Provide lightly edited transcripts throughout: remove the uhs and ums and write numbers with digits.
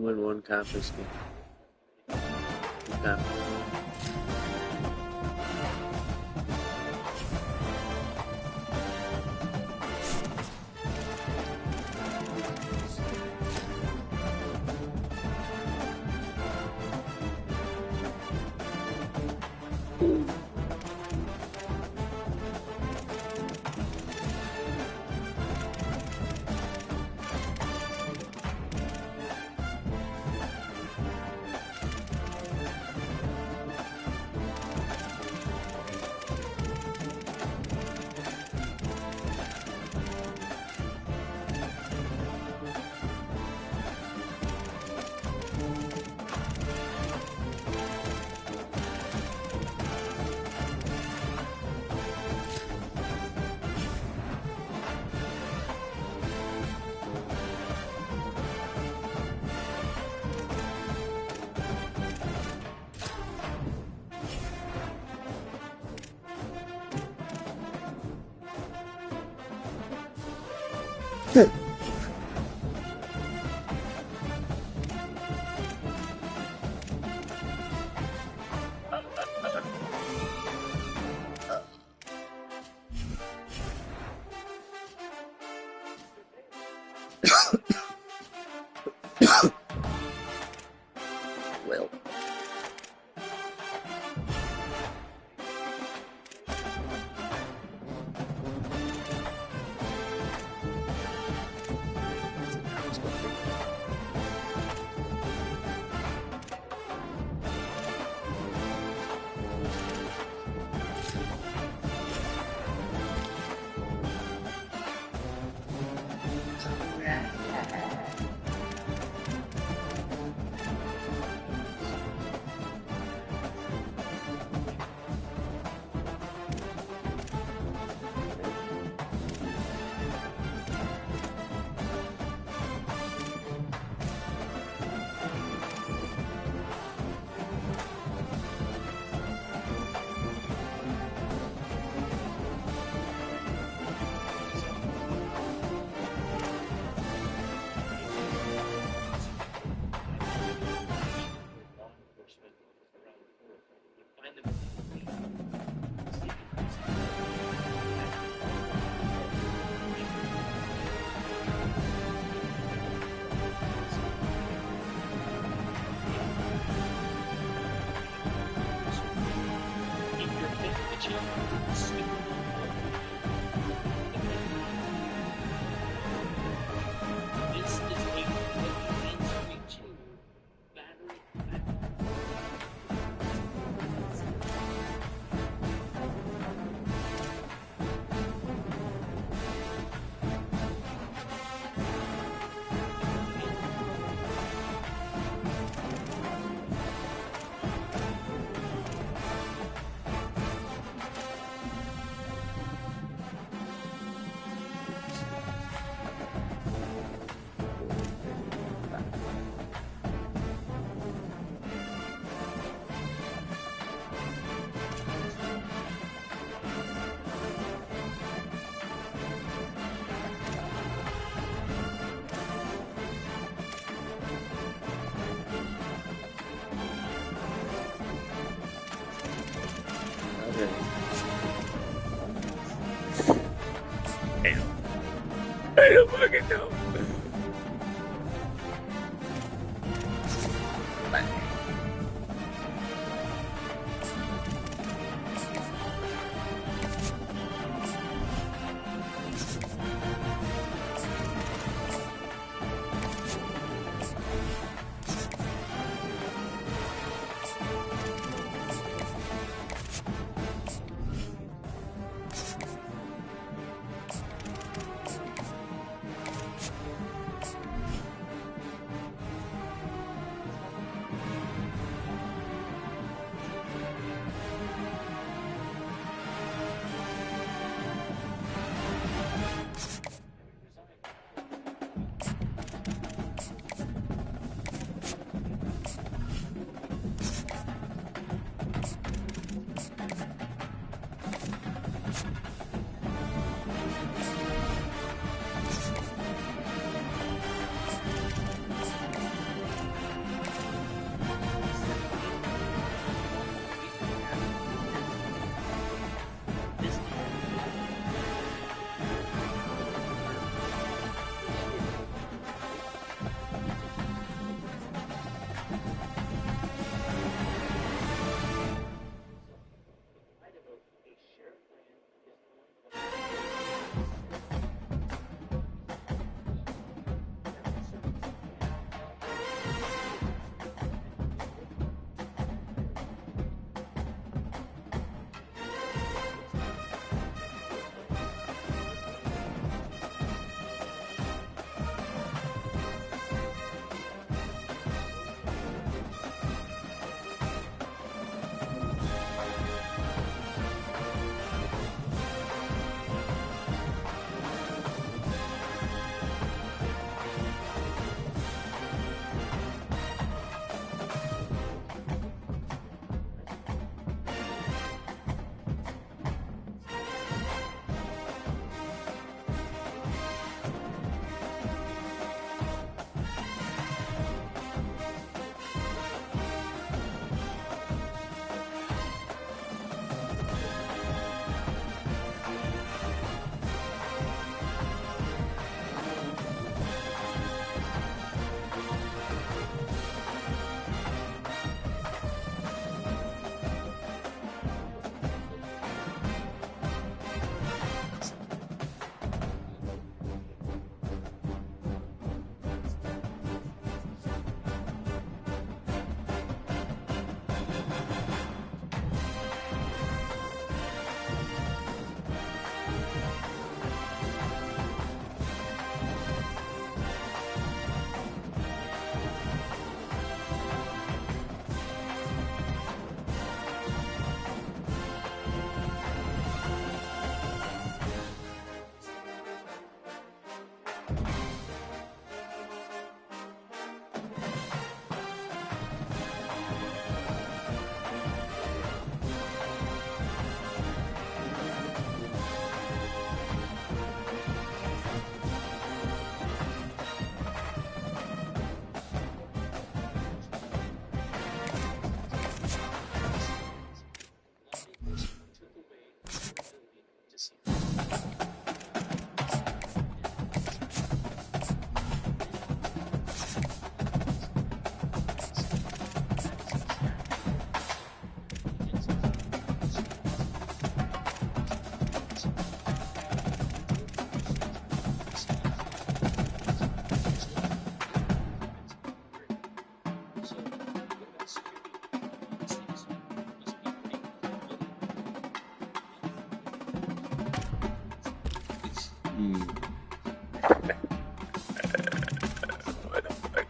win one conference game. Okay. Well. I don't fucking know. What the fuck?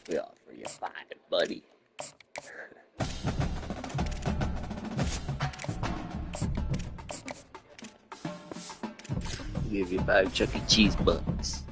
We offer you 5, buddy. Give you 5 Chuck E. Cheese bucks.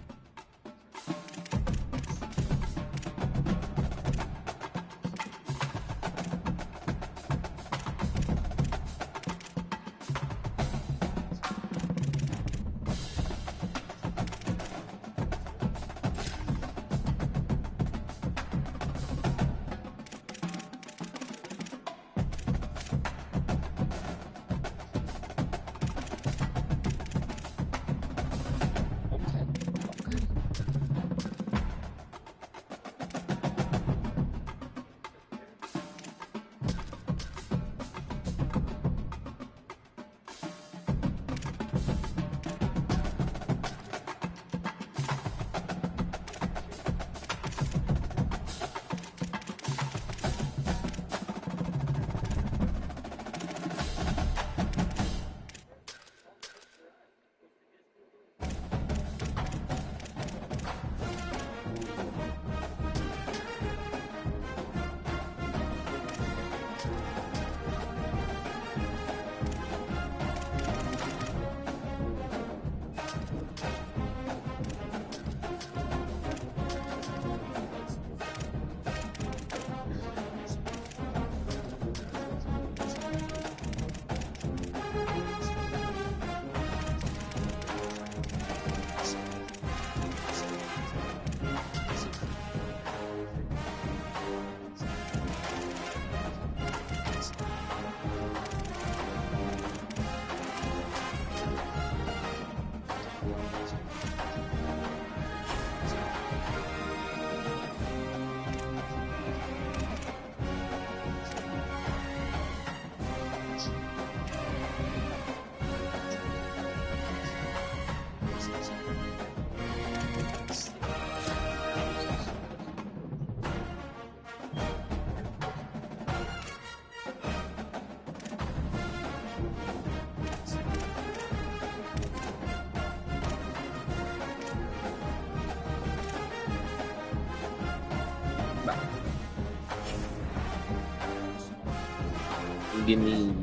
give me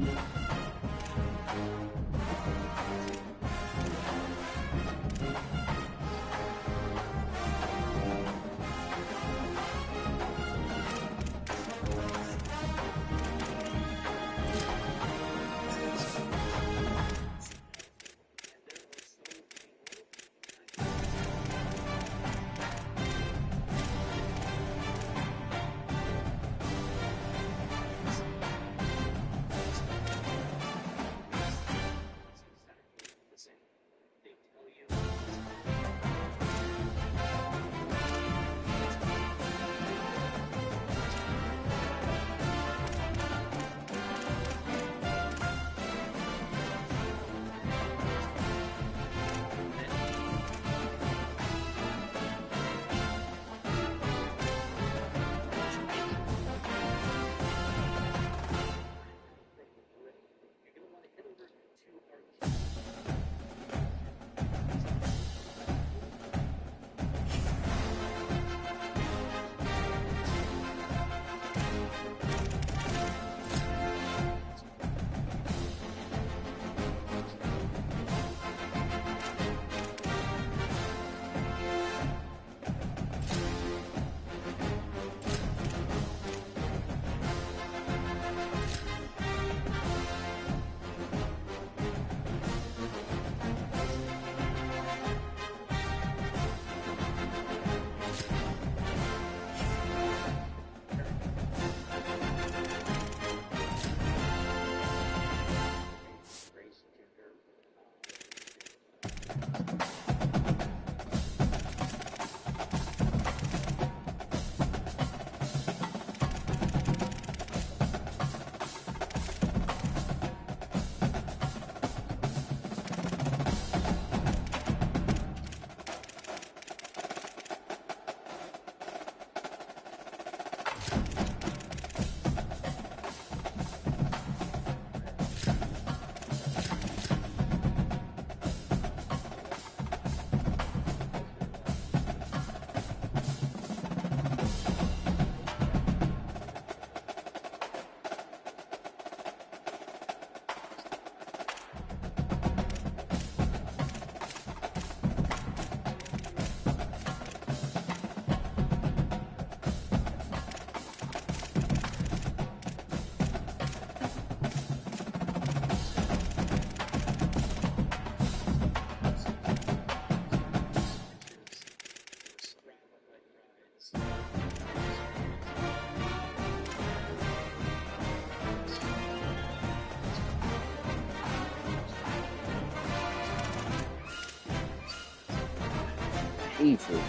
Jesus.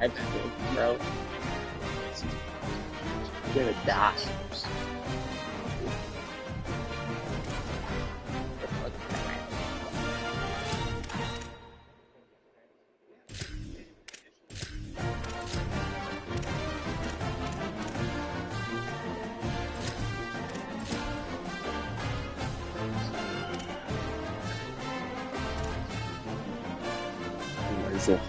That's it, bro. You're gonna die. So,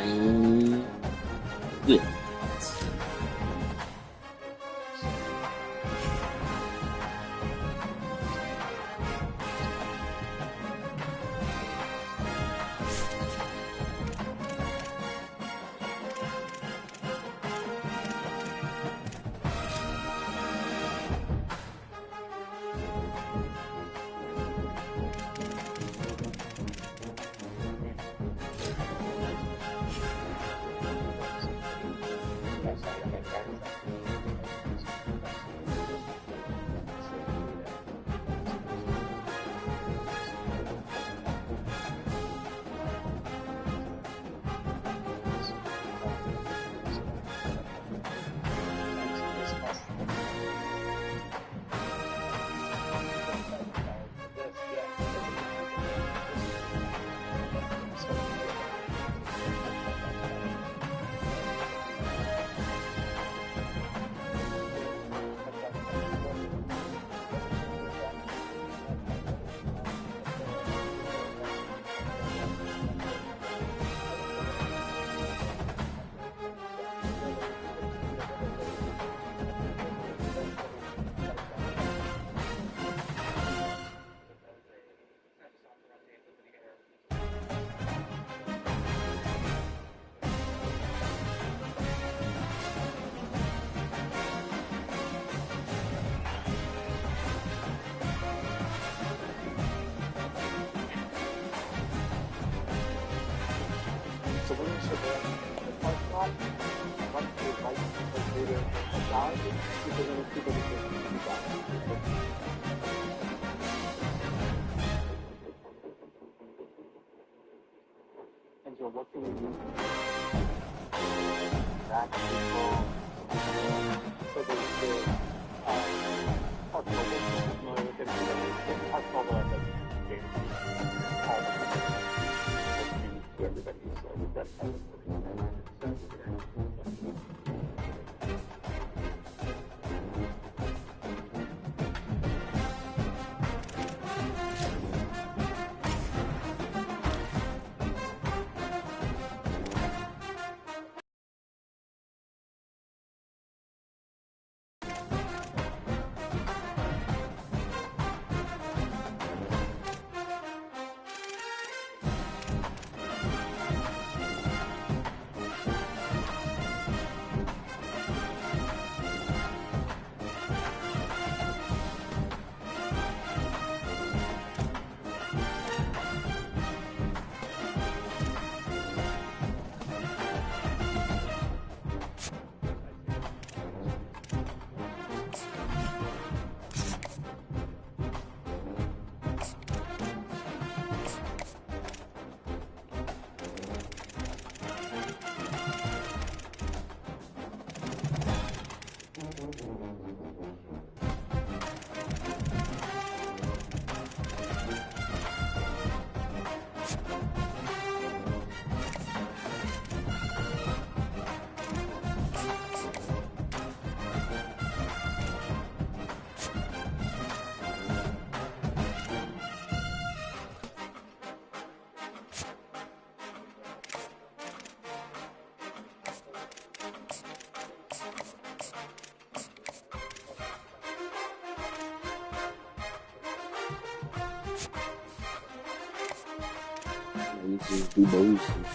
playing with. So when you sit there in the parking lot, run to the right through the technology, because then people can get you down. And so what can we do? Back people, so they could talk about what's familiar with it, and talk about what I think to everybody who's like that kind of You just do motions.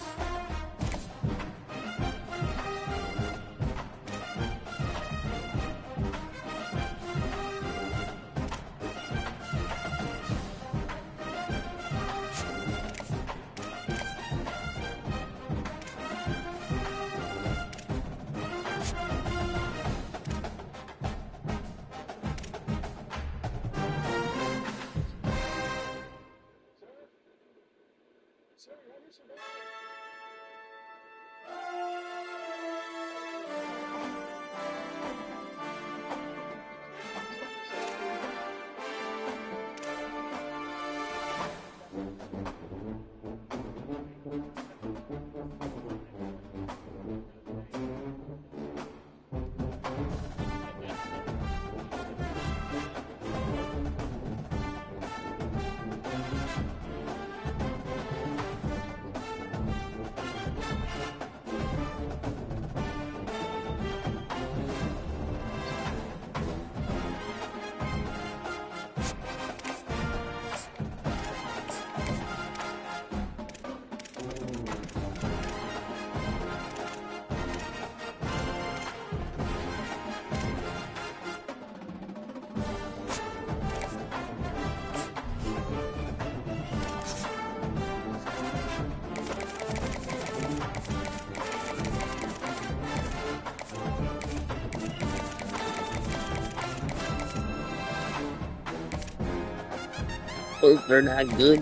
Those are not good.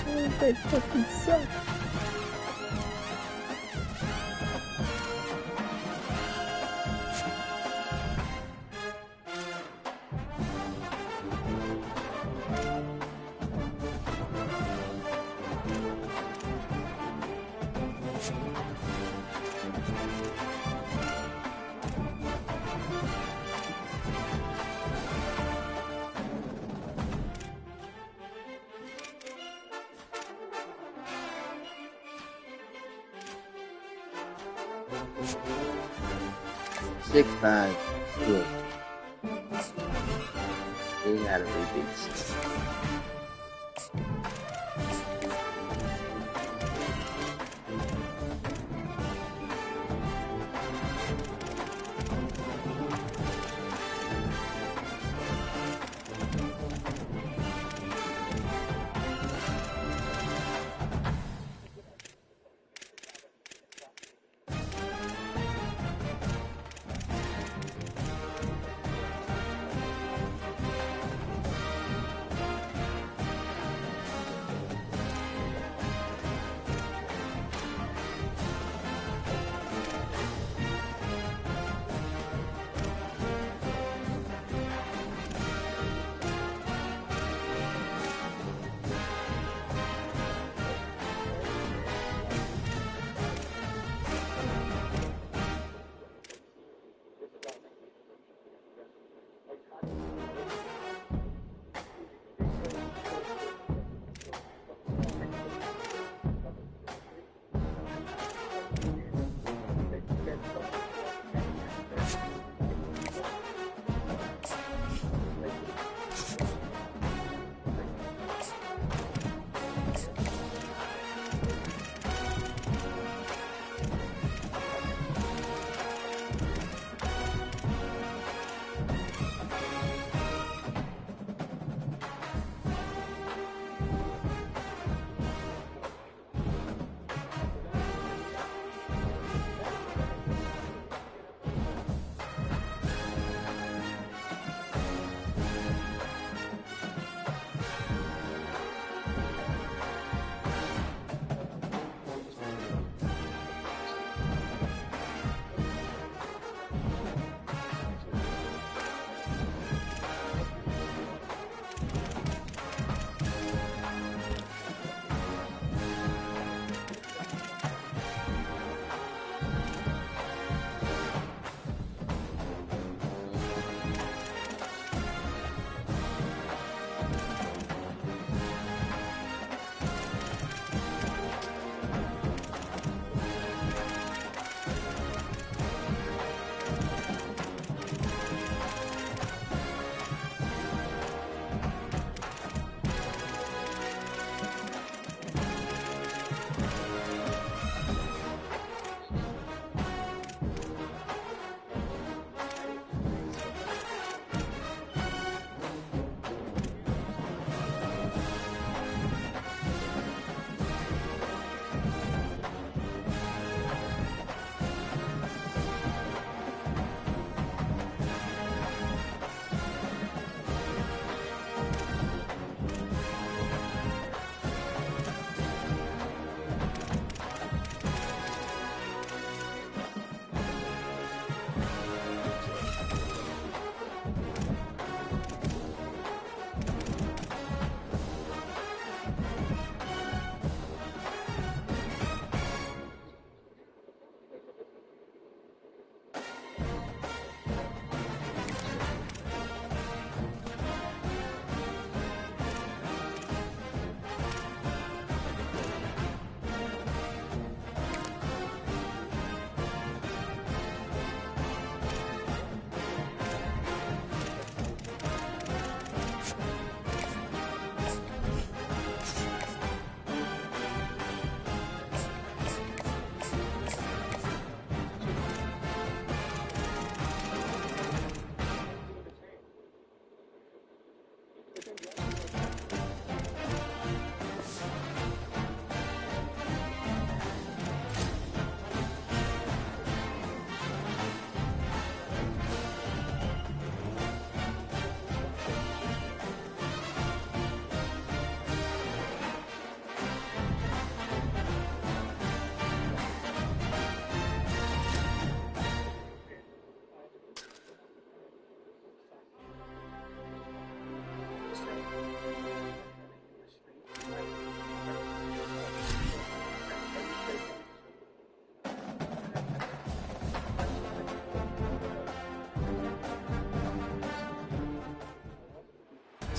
Oh, they fucking suck. Six five. Good. They gotta reduce.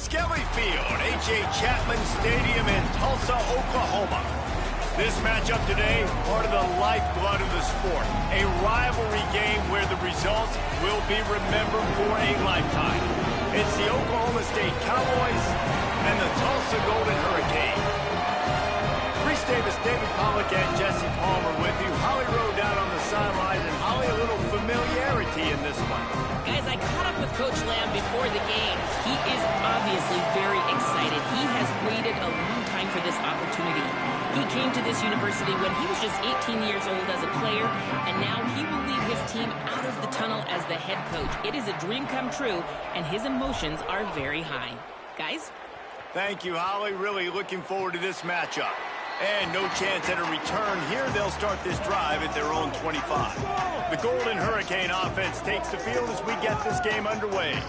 Skelly Field, H.A. Chapman Stadium in Tulsa, Oklahoma. This matchup today, part of the lifeblood of the sport. A rivalry game where the results will be remembered for a lifetime. It's the Oklahoma State Cowboys and the Tulsa Golden Hurricane. Reese Davis, David Pollack, and Jesse Palmer with you. Holly Rowe down on the sidelines, and Holly, a little familiarity in this one. Guys, I caught up with Coach Lamb before the game. He is obviously very excited. He has waited a long time for this opportunity. He came to this university when he was just 18 years old as a player, and now he will lead his team out of the tunnel as the head coach. It is a dream come true, and his emotions are very high. Guys? Thank you, Holly. Really looking forward to this matchup. And no chance at a return here. They'll start this drive at their own 25. The Golden Hurricane offense takes the field as we get this game underway.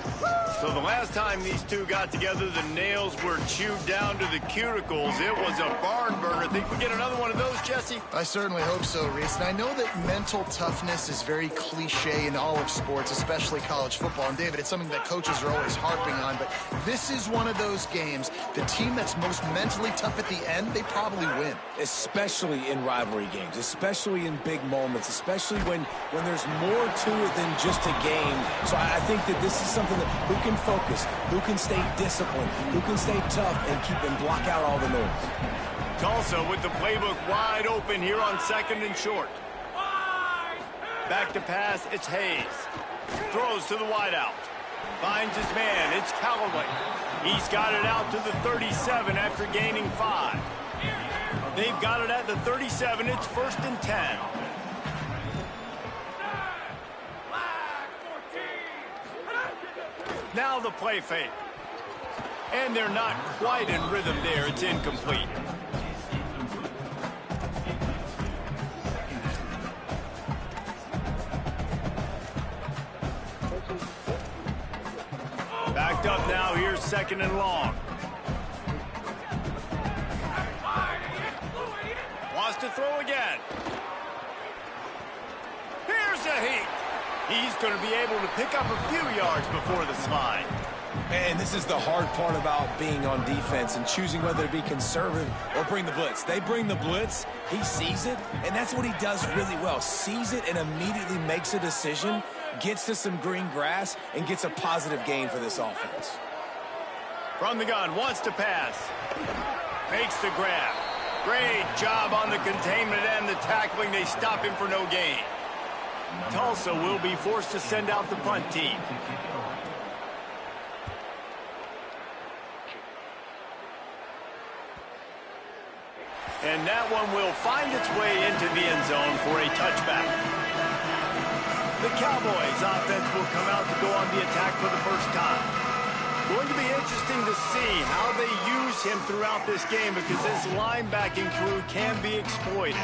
So the last time these two got together, the nails were chewed down to the cuticles. It was a barn burner. Think we get another one of those, Jesse? I certainly hope so, Reese. And I know that mental toughness is very cliche in all of sports, especially college football. And David, it's something that coaches are always harping on. But this is one of those games, the team that's most mentally tough at the end, they probably win. Especially in rivalry games, especially in big moments, especially when there's more to it than just a game. So I think that this is something that who can focus, who can stay disciplined, who can stay tough and block out all the noise. Tulsa with the playbook wide open here on 2nd and short. Back to pass, it's Hayes. Throws to the wideout. Finds his man, it's Callaway. He's got it out to the 37 after gaining 5. They've got it at the 37. It's 1st and 10. Now the play fake. And they're not quite in rhythm there. It's incomplete. Backed up now. Here's 2nd and long. Wants to throw again. Here's a heat. He's going to be able to pick up a few yards before the slide. And this is the hard part about being on defense and choosing whether to be conservative or bring the blitz. They bring the blitz, he sees it, and that's what he does really well. Sees it and immediately makes a decision, gets to some green grass, and gets a positive gain for this offense. From the gun, wants to pass. Makes the grab. Great job on the containment and the tackling. They stop him for no gain. Tulsa will be forced to send out the punt team. And that one will find its way into the end zone for a touchback. The Cowboys offense will come out to go on the attack for the first time. Going to be interesting to see how they use him throughout this game because this linebacking crew can be exploited.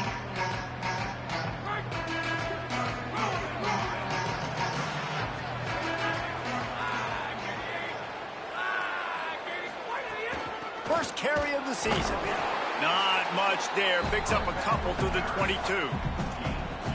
First carry of the season. Not much there. Picks up a couple to the 22.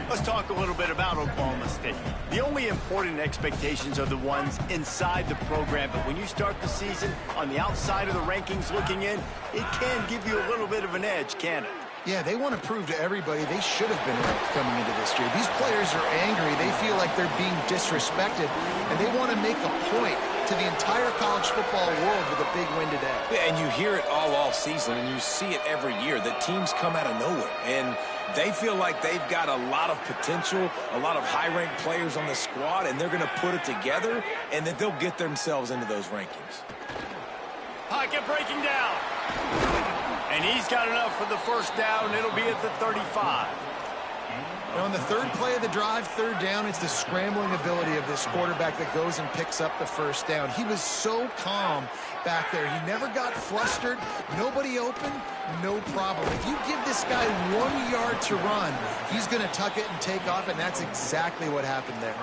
Let's talk a little bit about Oklahoma State. The only important expectations are the ones inside the program, but when you start the season on the outside of the rankings looking in, it can give you a little bit of an edge, can it? Yeah, they want to prove to everybody they should have been ranked coming into this year. These players are angry. They feel like they're being disrespected, and they want to make a point to the entire college football world with a big win today. Yeah, and you hear it all off season, and you see it every year. The teams come out of nowhere, and they feel like they've got a lot of potential, a lot of high-ranked players on the squad, and they're going to put it together, and that they'll get themselves into those rankings. Pocket breaking down. And he's got enough for the first down. It'll be at the 35. Now on the third play of the drive, 3rd down, it's the scrambling ability of this quarterback that goes and picks up the first down. He was so calm back there. He never got flustered. Nobody open, no problem. If you give this guy 1 yard to run, he's going to tuck it and take off, and that's exactly what happened there.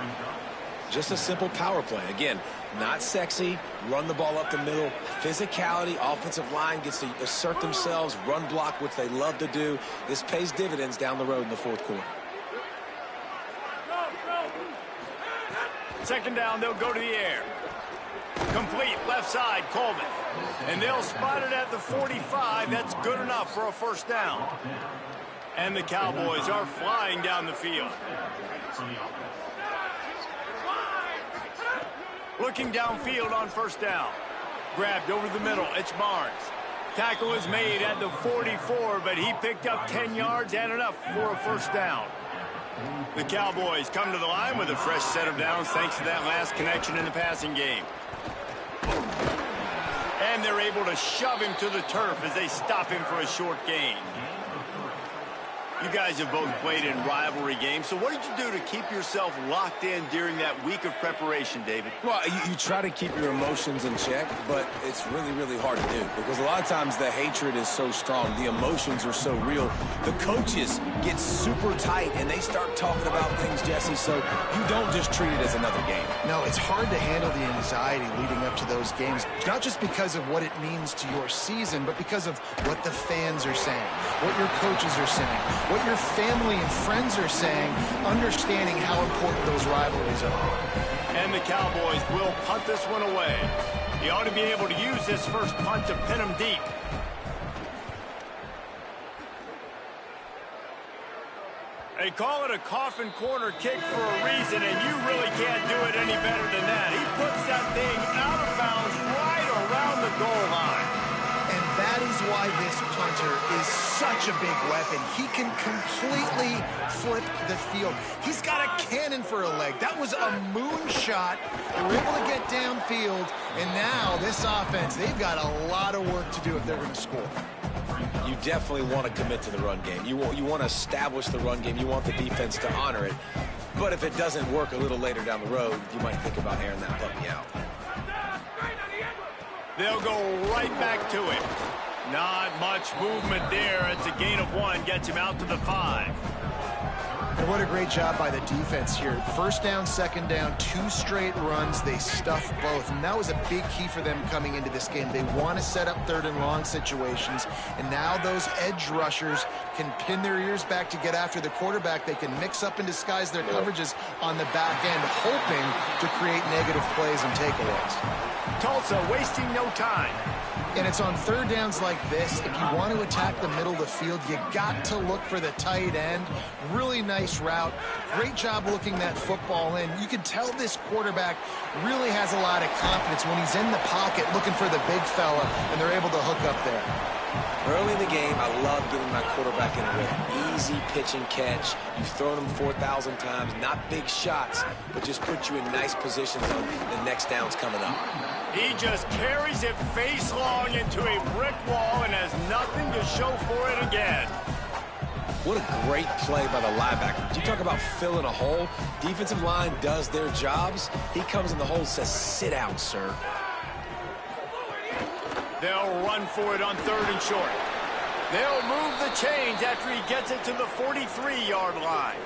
Just a simple power play. Again, not sexy, run the ball up the middle, physicality, offensive line gets to assert themselves, run block, which they love to do. This pays dividends down the road in the 4th quarter. 2nd down, they'll go to the air. Complete left side, Coleman. And they'll spot it at the 45. That's good enough for a first down. And the Cowboys are flying down the field. Looking downfield on first down. Grabbed over the middle. It's Barnes. Tackle is made at the 44, but he picked up 10 yards and enough for a first down. The Cowboys come to the line with a fresh set of downs thanks to that last connection in the passing game. And they're able to shove him to the turf as they stop him for a short gain. You guys have both played in rivalry games, so what did you do to keep yourself locked in during that week of preparation, David? Well, you try to keep your emotions in check, but it's really, really hard to do because a lot of times the hatred is so strong. The emotions are so real. The coaches get super tight, and they start talking about things, Jesse, so you don't just treat it as another game. No, it's hard to handle the anxiety leading up to those games, not just because of what it means to your season, but because of what the fans are saying, what your coaches are saying, what your family and friends are saying, understanding how important those rivalries are. And the Cowboys will punt this one away. He ought to be able to use this first punt to pin him deep. They call it a coffin corner kick for a reason, and you really can't do it any better than that. He puts that thing out of bounds right around the goal line. And that is why this punter is such a big weapon. He can completely flip the field. He's got a cannon for a leg. That was a moonshot. They were able to get downfield, and now this offense, they've got a lot of work to do if they're going to score. You definitely want to commit to the run game. You want to establish the run game. You want the defense to honor it. But if it doesn't work a little later down the road, you might think about airing that puppy out. They'll go right back to it. Not much movement there. It's a gain of 1. Gets him out to the 5. And what a great job by the defense here. First down, second down, 2 straight runs. They stuffed both. And that was a big key for them coming into this game. They want to set up third and long situations. And now those edge rushers can pin their ears back to get after the quarterback. They can mix up and disguise their coverages on the back end, hoping to create negative plays and takeaways. Tulsa wasting no time. And it's on third downs like this. If you want to attack the middle of the field, you got to look for the tight end. Really nice route. Great job looking that football in. You can tell this quarterback really has a lot of confidence when he's in the pocket looking for the big fella, and they're able to hook up there. Early in the game, I love getting my quarterback in a rhythm. Easy pitch and catch. You've thrown him 4,000 times. Not big shots, but just put you in nice positions on the next downs coming up. He just carries it face long into a brick wall and has nothing to show for it again. What a great play by the linebacker. You talk about filling a hole. Defensive line does their jobs. He comes in the hole and says, sit out, sir. They'll run for it on third and short. They'll move the chains after he gets it to the 43-yard line.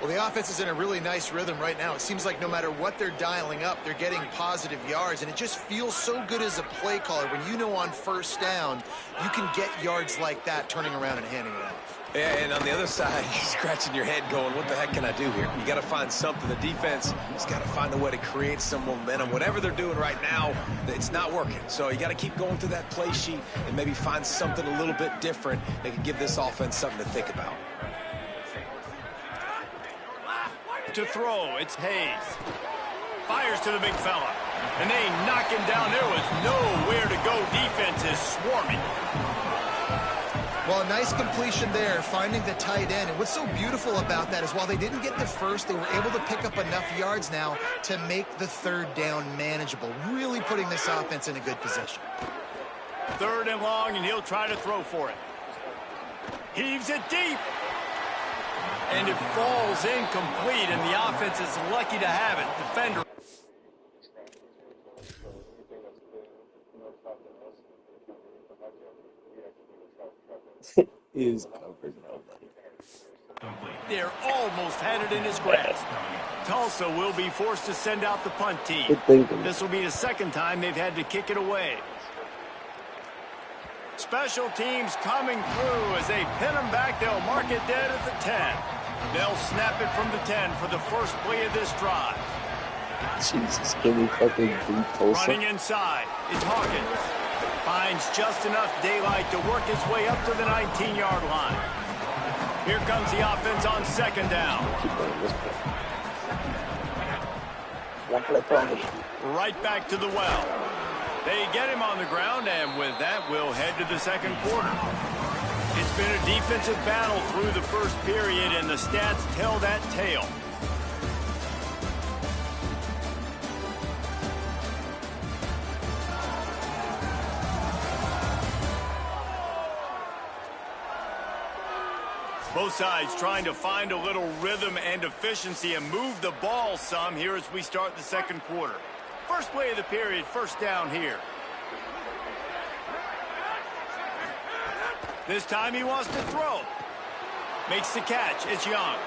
Well, the offense is in a really nice rhythm right now. It seems like no matter what they're dialing up, they're getting positive yards, and it just feels so good as a play caller when you know on first down you can get yards like that turning around and handing it off. Yeah, and on the other side, you're scratching your head going, what the heck can I do here? You got to find something. The defense has got to find a way to create some momentum. Whatever they're doing right now, it's not working. So you got to keep going through that play sheet and maybe find something a little bit different that can give this offense something to think about. To throw, it's Hayes. Fires to the big fella. And they knock him down. There was nowhere to go. Defense is swarming. Well, a nice completion there, finding the tight end. And what's so beautiful about that is while they didn't get the first, they were able to pick up enough yards now to make the third down manageable, really putting this offense in a good position. Third and long, and he'll try to throw for it. Heaves it deep. And it falls incomplete, and the offense is lucky to have it. Defender. Is covered. They're almost had it in his grasp. Tulsa will be forced to send out the punt team. Good thinking. This will be the second time they've had to kick it away. Special teams coming through as they pin them back. They'll mark it dead at the 10. They'll snap it from the 10 for the first play of this drive. Jesus, can we fucking beat Tulsa? Running inside, it's Hawkins. Finds just enough daylight to work his way up to the 19-yard line. Here comes the offense on second down. Keep going this way. Right back to the well. They get him on the ground, and with that, we'll head to the second quarter. It's been a defensive battle through the first period, and the stats tell that tale. Both sides trying to find a little rhythm and efficiency and move the ball some here as we start the second quarter. First play of the period, first down here. This time he wants to throw. Makes the catch. It's Young.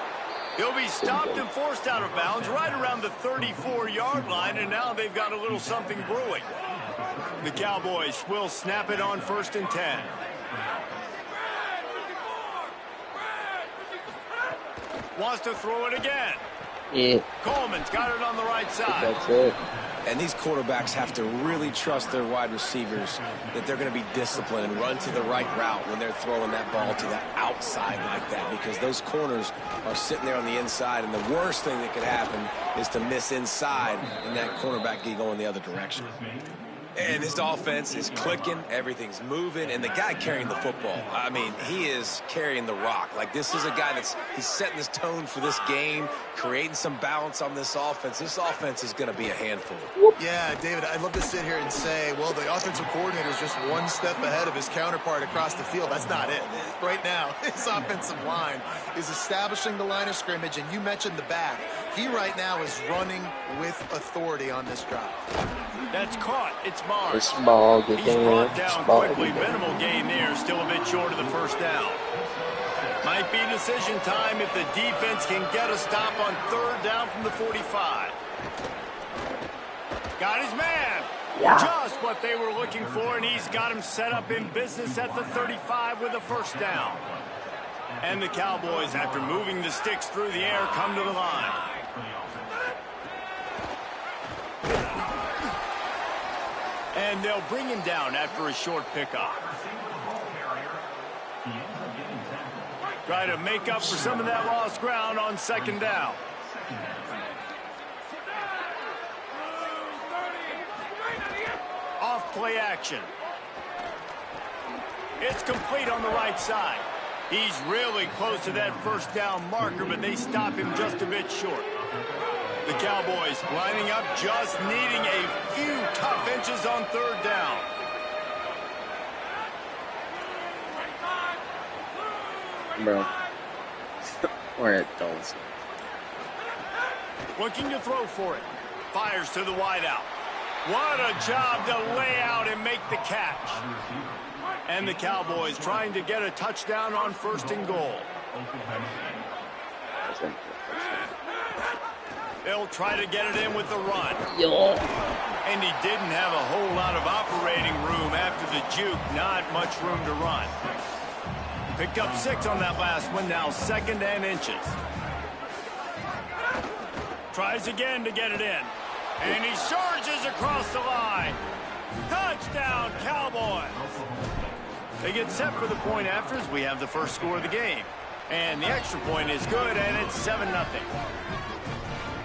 He'll be stopped and forced out of bounds right around the 34-yard line, and now they've got a little something brewing. The Cowboys will snap it on 1st and 10. Wants to throw it again. Yeah. Coleman's got it on the right side. That's it. And these quarterbacks have to really trust their wide receivers that they're going to be disciplined and run to the right route when they're throwing that ball to the outside like that, because those corners are sitting there on the inside, and the worst thing that could happen is to miss inside and that cornerback get going the other direction. And this offense is clicking, everything's moving, and the guy carrying the football, I mean, he is carrying the rock. Like, this is a guy he's setting this tone for this game, creating some balance on this offense. This offense is going to be a handful. Yeah, David, I'd love to sit here and say, well, the offensive coordinator is just one step ahead of his counterpart across the field. That's not it. Right now, his offensive line is establishing the line of scrimmage, and you mentioned the back. He right now is running with authority on this drive. That's caught. It's Barnes. It's small, He's brought down quickly. Minimal gain there. Still a bit short of the first down. Might be decision time if the defense can get a stop on 3rd down from the 45. Got his man. Yeah. Just what they were looking for, and he's got him set up in business at the 35 with a first down. And the Cowboys, after moving the sticks through the air, come to the line. And they'll bring him down after a short pickup. Try to make up for some of that lost ground on 2nd down. Off play action. It's complete on the right side. He's really close to that first down marker, but they stop him just a bit short. The Cowboys lining up, just needing a few tough inches on 3rd down. Bro. We're at Tulsa. Looking to throw for it. Fires to the wideout. What a job to lay out and make the catch. And the Cowboys trying to get a touchdown on 1st and goal. They'll try to get it in with the run. And he didn't have a whole lot of operating room after the juke. Not much room to run. Picked up 6 on that last one. Now 2nd and inches. Tries again to get it in. And he surges across the line. Touchdown, Cowboys. They get set for the point after as we have the first score of the game. And the extra point is good, and it's 7-0.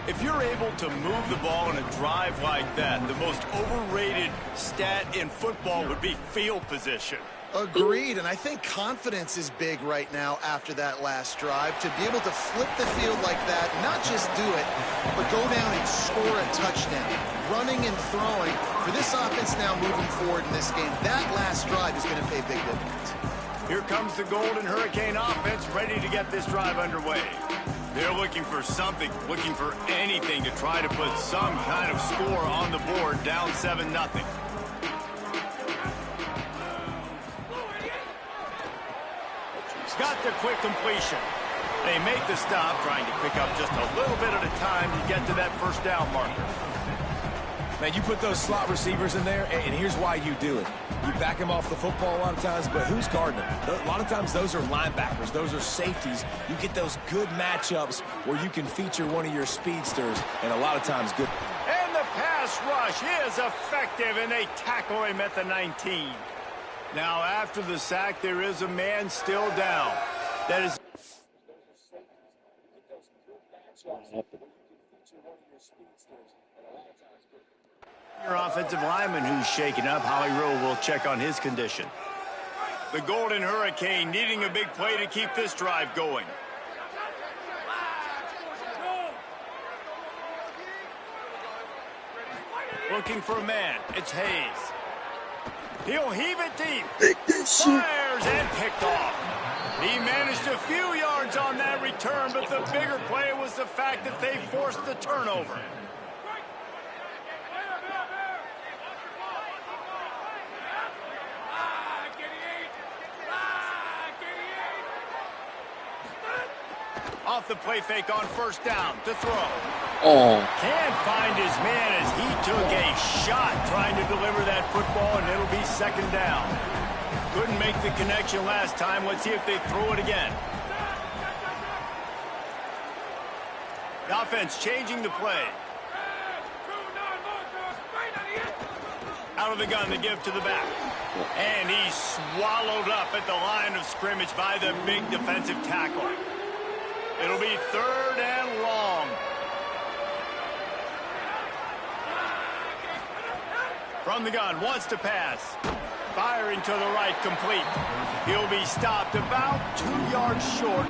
If you're able to move the ball in a drive like that, the most overrated stat in football would be field position. Agreed, and I think confidence is big right now after that last drive. To be able to flip the field like that, not just do it, but go down and score a touchdown. Running and throwing. For this offense now moving forward in this game, that last drive is going to pay big dividends. Here comes the Golden Hurricane offense ready to get this drive underway. They're looking for something, looking for anything to try to put some kind of score on the board, down 7-0. Got the quick completion. They make the stop, trying to pick up just a little bit at a time to get to that first down marker. Man, you put those slot receivers in there, and here's why you do it. You back them off the football a lot of times, but who's guarding them? A lot of times those are linebackers. Those are safeties. You get those good matchups where you can feature one of your speedsters, and a lot of times good. rush is effective, and they tackle him at the 19. Now, after the sack, there is a man still down. That is... Your offensive lineman who's shaken up. Holly Rowe will check on his condition. The Golden Hurricane needing a big play to keep this drive going. Looking for a man. It's Hayes. He'll heave it deep. Fires and picked off. He managed a few yards on that return, but the bigger play was the fact that they forced the turnover. Off the play fake on first down to throw. Oh. Can't find his man as he took a shot trying to deliver that football, and it'll be second down. Couldn't make the connection last time. Let's see if they throw it again. The offense changing the play. Out of the gun, the give to the back. And he's swallowed up at the line of scrimmage by the big defensive tackle. It'll be third and long. From the gun, wants to pass. Firing to the right, complete. He'll be stopped about 2 yards short.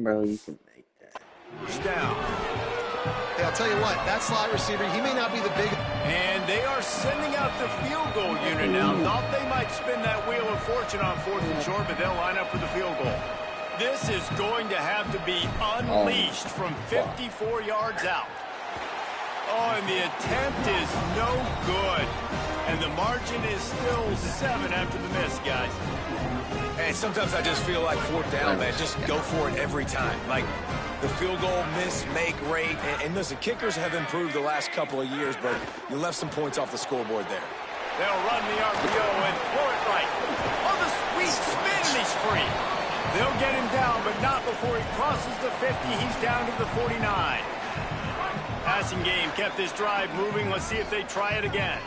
Bro, you can make that. First down. Hey, I'll tell you what, that slot receiver, he may not be the big... And they are sending out the field goal unit now. Thought they might spin that wheel of fortune on fourth and short, but they'll line up for the field goal. This is going to have to be unleashed from 54 yards out. Oh, and the attempt is no good. And the margin is still 7 after the miss, guys. And sometimes I just feel like fourth down, man. Just go for it every time. Like the field goal miss, make rate. And listen, kickers have improved the last couple of years, but you left some points off the scoreboard there. They'll run the RPO and throw it right. Oh, the sweet spin, and he's free. They'll get him down, but not before he crosses the 50. He's down to the 49. Passing game kept this drive moving. Let's see if they try it again.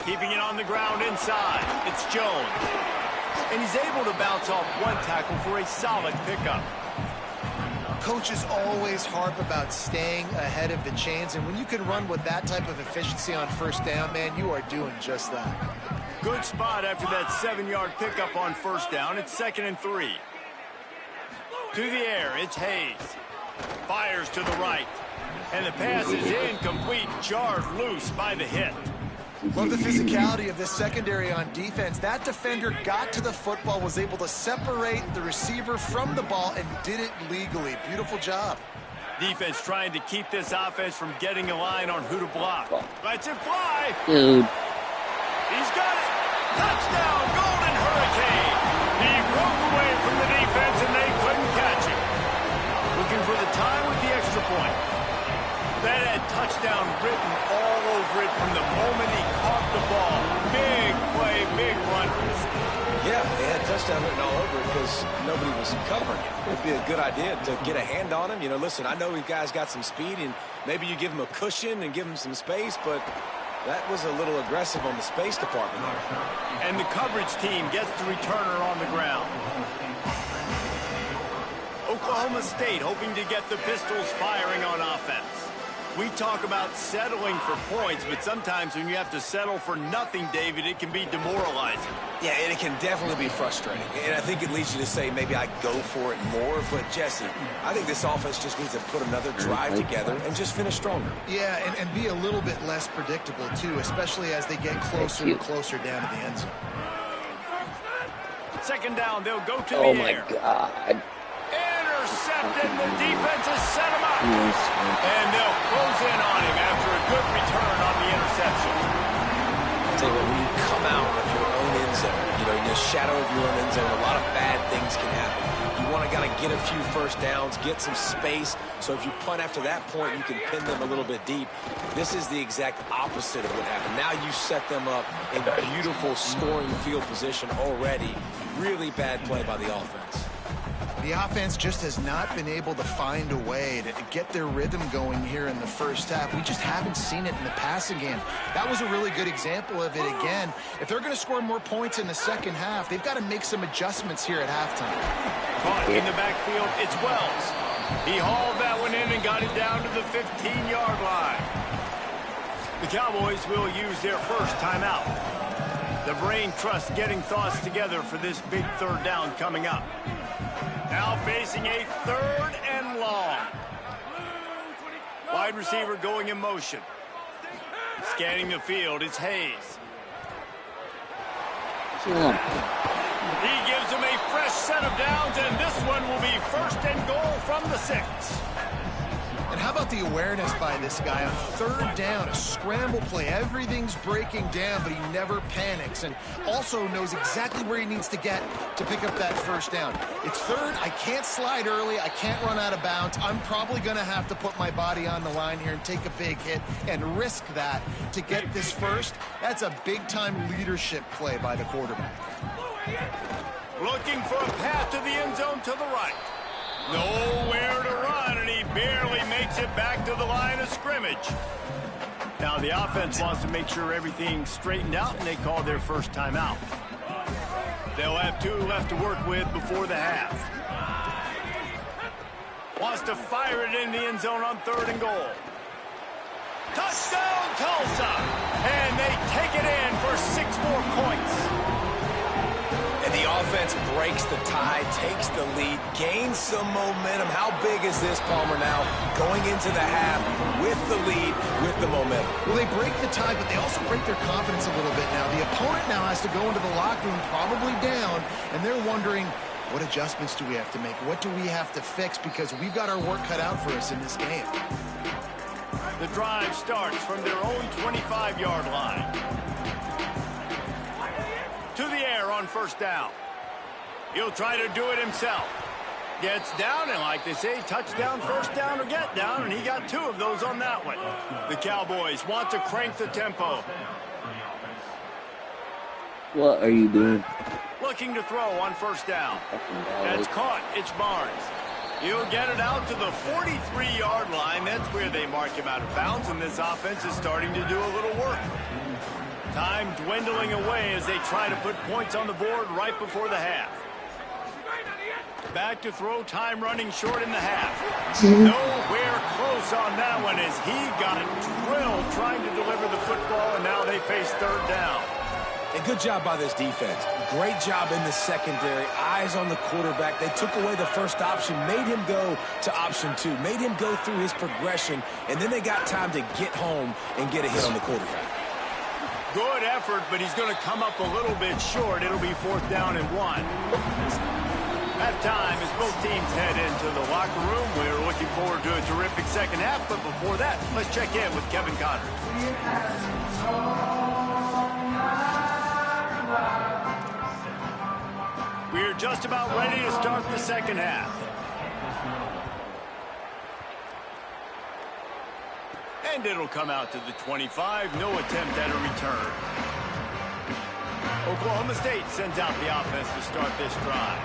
Keeping it on the ground inside. It's Jones. And he's able to bounce off one tackle for a solid pickup. Coaches always harp about staying ahead of the chains, and when you can run with that type of efficiency on first down, man, you are doing just that. Good spot after that 7-yard pickup on first down. It's 2nd and 3. To the air, it's Hayes. Fires to the right. And the pass is incomplete, jarred loose by the hit. Love the physicality of this secondary on defense. That defender got to the football, was able to separate the receiver from the ball, and did it legally. Beautiful job. Defense trying to keep this offense from getting a line on who to block. Lets it fly. Dude. He's got it. Touchdown, Golden Hurricane. He broke away from the defense, and they couldn't catch him. Looking for the tie with the extra point. That had touchdown written all over it from the moment he caught the ball. Big play, big run for this guy. Yeah, they had touchdown written all over it because nobody was covering it. It would be a good idea to get a hand on him. You know, listen, I know you guys got some speed, and maybe you give him a cushion and give him some space, but that was a little aggressive on the space department there. And the coverage team gets the returner on the ground. Oklahoma State hoping to get the Pistols firing on offense. We talk about settling for points, but sometimes when you have to settle for nothing, David, it can be demoralizing. Yeah, and it can definitely be frustrating. And I think it leads you to say maybe I go for it more. But, Jesse, I think this offense just needs to put another drive together and just finish stronger. Yeah, and be a little bit less predictable, too, especially as they get closer and closer down to the end zone. 2nd down, they'll go to the Oh, my air. God. Intercepted, the defense has set him up. And they'll close in on him after a good return on the interception. I'll tell you what, when you come out of your own end zone, you know, in the shadow of your own end zone, a lot of bad things can happen. kind of get a few first downs, get some space. So if you punt after that point, you can pin them a little bit deep. This is the exact opposite of what happened. Now you set them up in beautiful scoring field position already. Really bad play by the offense. The offense just has not been able to find a way to get their rhythm going here in the first half. We just haven't seen it in the passing game. That was a really good example of it again. If they're going to score more points in the second half, they've got to make some adjustments here at halftime. Caught in the backfield, it's Wells. He hauled that one in and got it down to the 15-yard line. The Cowboys will use their first timeout. The brain trust getting thoughts together for this big third down coming up. Now facing a 3rd and long. Wide receiver going in motion. Scanning the field, it's Hayes. He gives him a fresh set of downs, and this one will be 1st and goal from the 6. And how about the awareness by this guy on 3rd down, a scramble play. Everything's breaking down, but he never panics and also knows exactly where he needs to get to pick up that 1st down. It's 3rd. I can't slide early. I can't run out of bounds. I'm probably going to have to put my body on the line here and take a big hit and risk that to get this 1st. That's a big-time leadership play by the quarterback. Looking for a path to the end zone to the right. Nowhere to run, and he barely makes it back to the line of scrimmage. Now the offense wants to make sure everything's straightened out, and they call their first timeout. They'll have 2 left to work with before the half. Wants to fire it in the end zone on 3rd and goal. Touchdown, Tulsa! And they take it in for 6 more points. And the offense breaks the tie, takes the lead, gains some momentum. How big is this, Palmer, now going into the half with the lead, with the momentum? Well, they break the tie, but they also break their confidence a little bit now. The opponent now has to go into the locker room probably down, and they're wondering, what adjustments do we have to make? What do we have to fix? Because we've got our work cut out for us in this game. The drive starts from their own 25-yard line. To the air on 1st down. He'll try to do it himself. Gets down, and like they say, touchdown, 1st down, or get down, and he got 2 of those on that one. The Cowboys want to crank the tempo. What are you doing? Looking to throw on 1st down. That's caught. It's Barnes. He'll get it out to the 43-yard line. That's where they mark him out of bounds, and this offense is starting to do a little work. Time dwindling away as they try to put points on the board right before the half. Back to throw, time running short in the half. Nowhere close on that one as he got drilled trying to deliver the football, and now they face 3rd down. And good job by this defense. Great job in the secondary. Eyes on the quarterback. They took away the first option, made him go to option 2, made him go through his progression, and then they got time to get home and get a hit on the quarterback. Good effort, but he's going to come up a little bit short. It'll be 4th down and 1. Halftime as both teams head into the locker room. We're looking forward to a terrific second half, but before that, let's check in with Kevin Conner. We're just about ready to start the second half. And it'll come out to the 25. No attempt at a return. Oklahoma State sends out the offense to start this drive.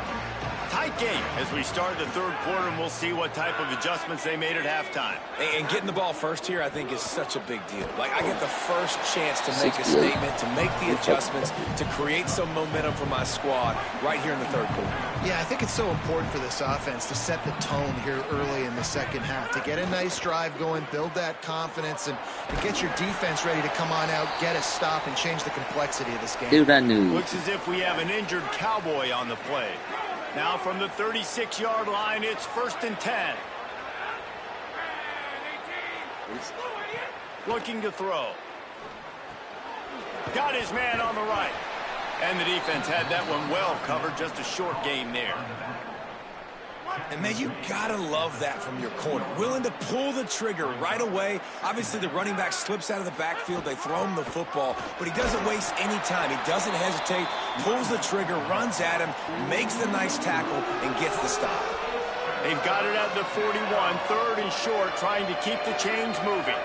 Tight game as we start the 3rd quarter, and we'll see what type of adjustments they made at halftime. And getting the ball first here, I think, is such a big deal. Like, I get the first chance to make a statement, to make the adjustments, to create some momentum for my squad right here in the 3rd quarter. Yeah, I think it's so important for this offense to set the tone here early in the second half, to get a nice drive going, build that confidence, and get your defense ready to come on out, get a stop, and change the complexity of this game. Dude, I knew. Looks as if we have an injured Cowboy on the play. Now from the 36-yard line, it's 1st and 10. Looking to throw. Got his man on the right. And the defense had that one well covered. Just a short game there. And, man, you got to love that from your corner. Willing to pull the trigger right away. Obviously, the running back slips out of the backfield. They throw him the football, but he doesn't waste any time. He doesn't hesitate, pulls the trigger, runs at him, makes the nice tackle, and gets the stop. They've got it at the 41, 3rd and short, trying to keep the chains moving.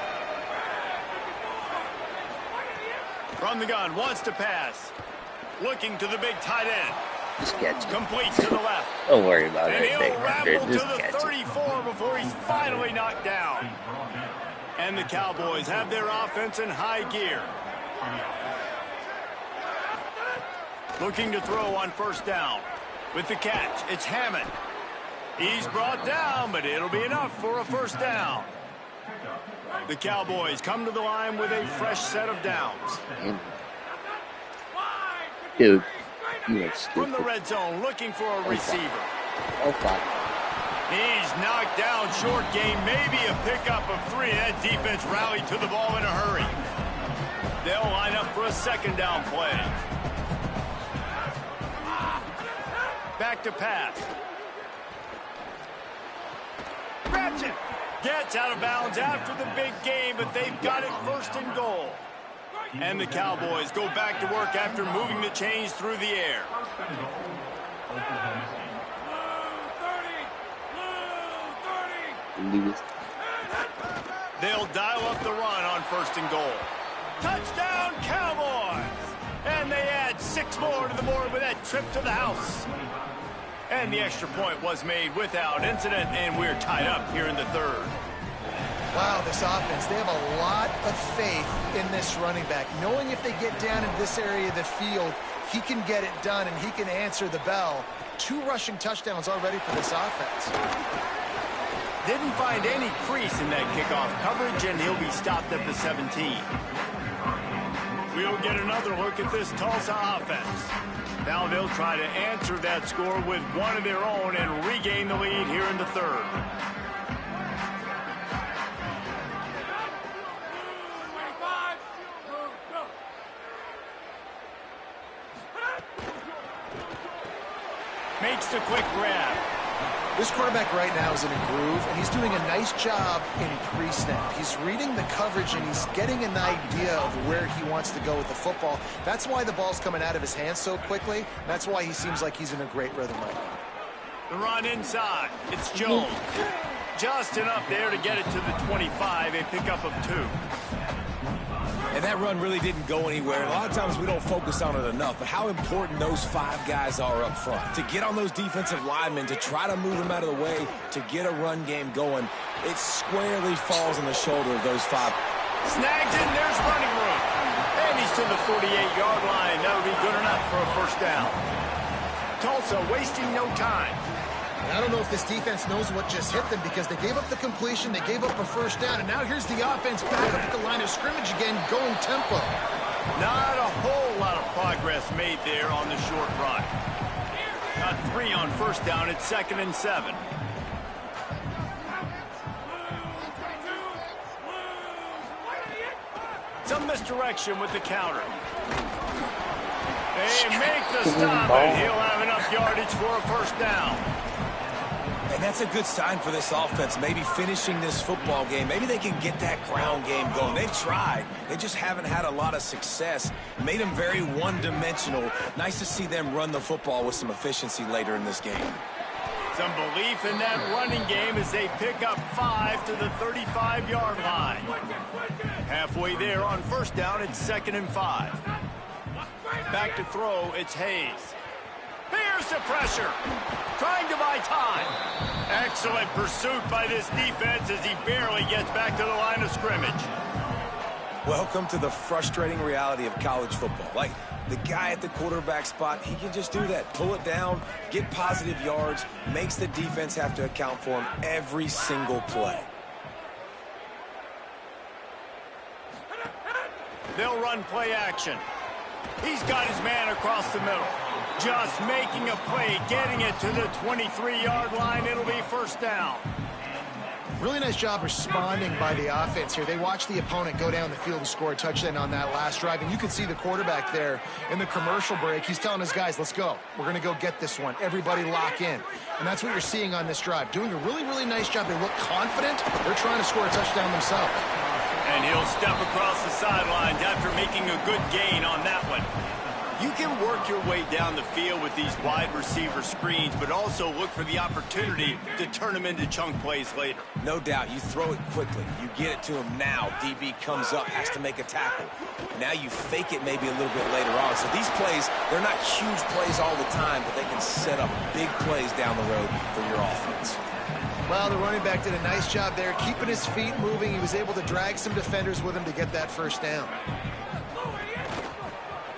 From the gun, wants to pass. Looking to the big tight end. Just catch it. Complete to the left. Don't worry about And it. he'll ramble to Just the catch it. 34 before he's finally knocked down. And the Cowboys have their offense in high gear. Looking to throw on 1st down. With the catch, it's Hammond. He's brought down, but it'll be enough for a 1st down. The Cowboys come to the line with a fresh set of downs. Dude, you are From the stupid. red zone, looking for a receiver. Okay. He's knocked down short game, maybe a pickup of 3. That defense rallied to the ball in a hurry. They'll line up for a 2nd down play. Back to pass. Grabs it. Gets out of bounds after the big game, but they've got it 1st and goal. And the Cowboys go back to work after moving the chains through the air. They'll dial up the run on 1st and goal. Touchdown, Cowboys! And they add 6 more to the board with that trip to the house. And the extra point was made without incident, and we're tied up here in the 3rd. Wow, this offense, they have a lot of faith in this running back. Knowing if they get down in this area of the field, he can get it done and he can answer the bell. 2 rushing touchdowns already for this offense. Didn't find any crease in that kickoff coverage, and he'll be stopped at the 17. We'll get another look at this Tulsa offense. Now they'll try to answer that score with one of their own and regain the lead here in the 3rd. Makes the quick grab. This quarterback right now is in a groove, and he's doing a nice job in pre-snap. He's reading the coverage, and he's getting an idea of where he wants to go with the football. That's why the ball's coming out of his hands so quickly. That's why he seems like he's in a great rhythm right now. The run inside. It's Jones. Just enough there to get it to the 25, a pickup of 2. And that run really didn't go anywhere. A lot of times we don't focus on it enough, but how important those 5 guys are up front. To get on those defensive linemen, to try to move them out of the way, to get a run game going, it squarely falls on the shoulder of those 5. Snagged in, there's running room. And he's to the 48-yard line. That'll be good enough for a 1st down. Tulsa wasting no time. And I don't know if this defense knows what just hit them, because they gave up the completion, they gave up a 1st down, and now here's the offense back up at the line of scrimmage again, going tempo. Not a whole lot of progress made there on the short run. Got 3 on 1st down. It's 2nd and 7. Some misdirection with the counter. They make the stop, and he'll have enough yardage for a 1st down. And that's a good sign for this offense, maybe finishing this football game. Maybe they can get that ground game going. They've tried. They just haven't had a lot of success. Made them very one-dimensional. Nice to see them run the football with some efficiency later in this game. Some belief in that running game as they pick up 5 to the 35-yard line. Halfway there on 1st down, it's 2nd and 5. Back to throw, it's Hayes. Bears the pressure, trying to buy time. Excellent pursuit by this defense as he barely gets back to the line of scrimmage. Welcome to the frustrating reality of college football. Like, the guy at the quarterback spot, he can just do that. Pull it down, get positive yards, makes the defense have to account for him every single play. They'll run play action. He's got his man across the middle. Just making a play, getting it to the 23-yard line. It'll be 1st down. Really nice job responding by the offense here. They watched the opponent go down the field and score a touchdown on that last drive, and you could see the quarterback there in the commercial break. He's telling his guys, let's go. We're going to go get this one. Everybody lock in. And that's what you're seeing on this drive. Doing a really, really nice job. They look confident. They're trying to score a touchdown themselves. And he'll step across the sidelines after making a good gain on that one. You can work your way down the field with these wide receiver screens, but also look for the opportunity to turn them into chunk plays later. No doubt. You throw it quickly. You get it to him now. DB comes up, has to make a tackle. Now you fake it maybe a little bit later on. So these plays, they're not huge plays all the time, but they can set up big plays down the road for your offense. Well, the running back did a nice job there, keeping his feet moving. He was able to drag some defenders with him to get that first down.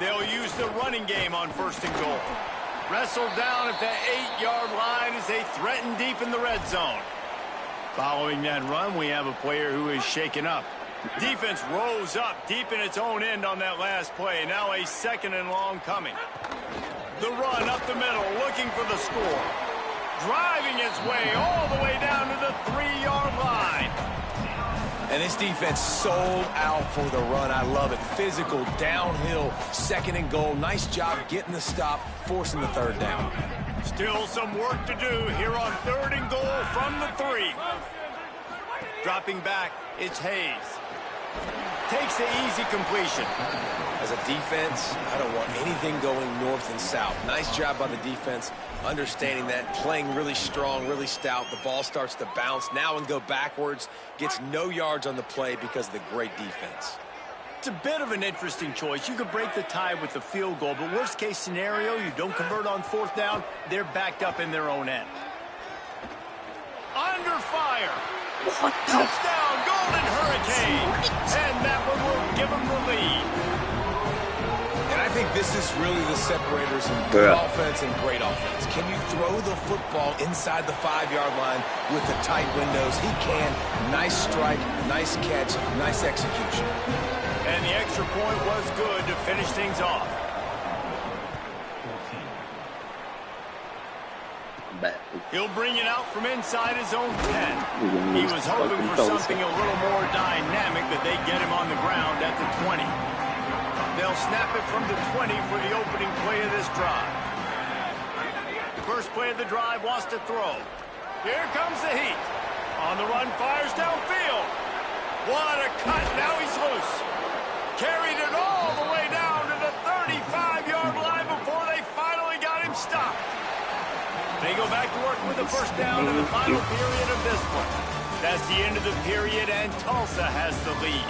They'll use the running game on 1st and goal. Wrestled down at the 8-yard line as they threaten deep in the red zone. Following that run, we have a player who is shaken up. Defense rose up deep in its own end on that last play. Now a 2nd and long coming. The run up the middle, looking for the score. Driving its way all the way down to the 3-yard line. And this defense sold out for the run. I love it. Physical, downhill, 2nd and goal. Nice job getting the stop, forcing the 3rd down. Still some work to do here on 3rd and goal from the 3. Dropping back, it's Hayes. Takes the easy completion. As a defense, I don't want anything going north and south. Nice job by the defense, understanding that, playing really strong, really stout. The ball starts to bounce now and go backwards. Gets no yards on the play because of the great defense. It's a bit of an interesting choice. You could break the tie with the field goal, but worst case scenario, you don't convert on 4th down, they're backed up in their own end. Under fire. Touchdown, Golden Hurricane. And that one will give them the lead. And I think this is really the separators in good offense and great offense. Can you throw the football inside the 5-yard line with the tight windows? He can. Nice strike, nice catch, nice execution. And the extra point was good to finish things off. He'll bring it out from inside his own 10. He was hoping for something a little more dynamic, but they get him on the ground at the 20. They'll snap it from the 20 for the opening play of this drive. The first play of the drive wants to throw. Here comes the heat. On the run, fires downfield. What a cut. Now he's loose. Carried it all the way down to the 35-yard line before they finally got him stopped. They go back to work with the first down in the final period of this one. That's the end of the period, and Tulsa has the lead.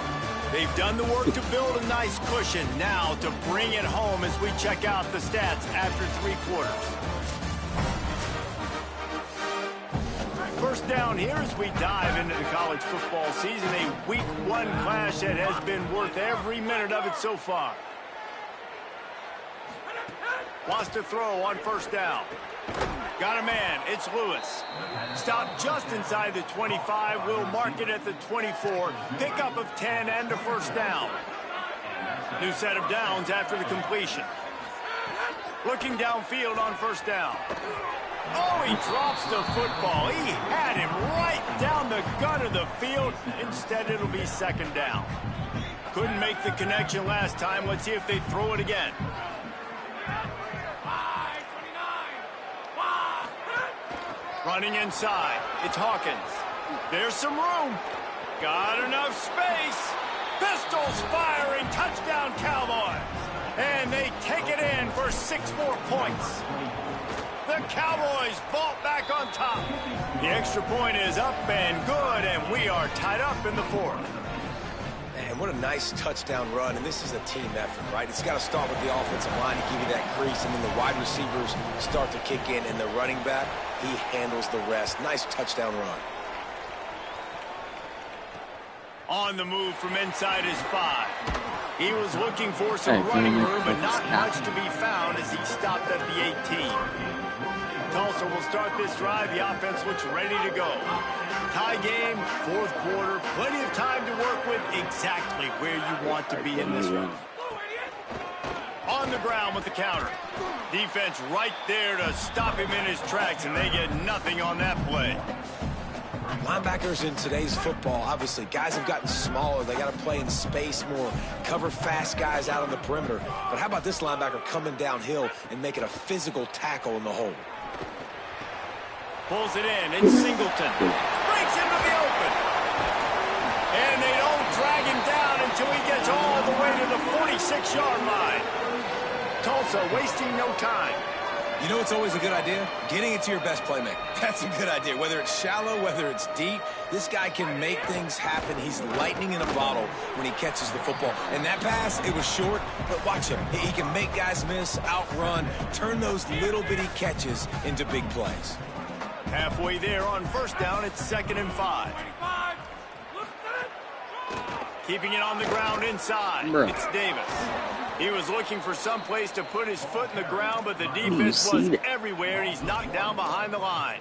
They've done the work to build a nice cushion. Now to bring it home as we check out the stats after 3 quarters. First down here as we dive into the college football season. A week 1 clash that has been worth every minute of it so far. Wants to throw on first down. Got a man. It's Lewis. Stopped just inside the 25. We'll mark it at the 24. Pickup of 10 and a first down. New set of downs after the completion. Looking downfield on first down. Oh, he drops the football. He had him right down the gut of the field. Instead, it'll be 2nd down. Couldn't make the connection last time. Let's see if they throw it again. Running inside, it's Hawkins. There's some room. Got enough space. Pistols firing, touchdown Cowboys. And they take it in for 6 more points. The Cowboys vault back on top. The extra point is up and good, and we are tied up in the 4th. Man, what a nice touchdown run, and this is a team effort, right? It's got to start with the offensive line to give you that crease, and then the wide receivers start to kick in, and the running back, he handles the rest. Nice touchdown run. On the move from inside his 5. He was looking for some running room, but not much to be found as he stopped at the 18. Tulsa will start this drive. The offense looks ready to go. Tie game, 4th quarter. Plenty of time to work with, exactly where you want to be in this one. On the ground with the counter. Defense right there to stop him in his tracks, and they get nothing on that play. Linebackers in today's football, obviously, guys have gotten smaller. They got to play in space more, cover fast guys out on the perimeter. But how about this linebacker coming downhill and making a physical tackle in the hole? Pulls it in. It's Singleton. Breaks into the open. And they don't drag him down until he gets all the way to the 46-yard line. Tulsa wasting no time. You know what's always a good idea? Getting it to your best playmaker. That's a good idea. Whether it's shallow, whether it's deep, this guy can make things happen. He's lightning in a bottle when he catches the football. And that pass, it was short, but watch him. He can make guys miss, outrun, turn those little bitty catches into big plays. Halfway there on first down, it's 2nd and 5. Keeping it on the ground inside. It's Davis. He was looking for some place to put his foot in the ground, but the defense was everywhere, and he's knocked down behind the line.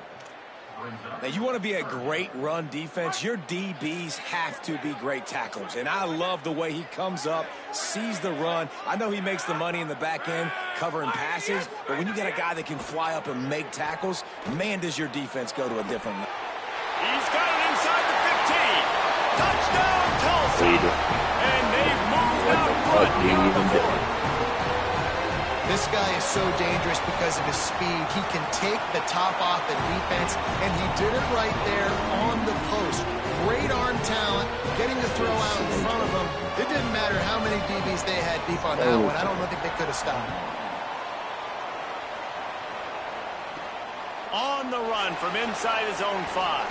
Now, you want to be a great run defense, your DBs have to be great tacklers. And I love the way he comes up, sees the run. I know he makes the money in the back end covering passes, but when you got a guy that can fly up and make tackles, man, does your defense go to a different level. He's got it inside the 15. Touchdown, Tulsa. And they've moved out front here on the board. This guy is so dangerous because of his speed. He can take the top off the defense, and he did it right there on the post. Great arm talent, getting the throw out in front of him. It didn't matter how many DBs they had deep on that one. I don't think they could have stopped. On the run from inside his own 5.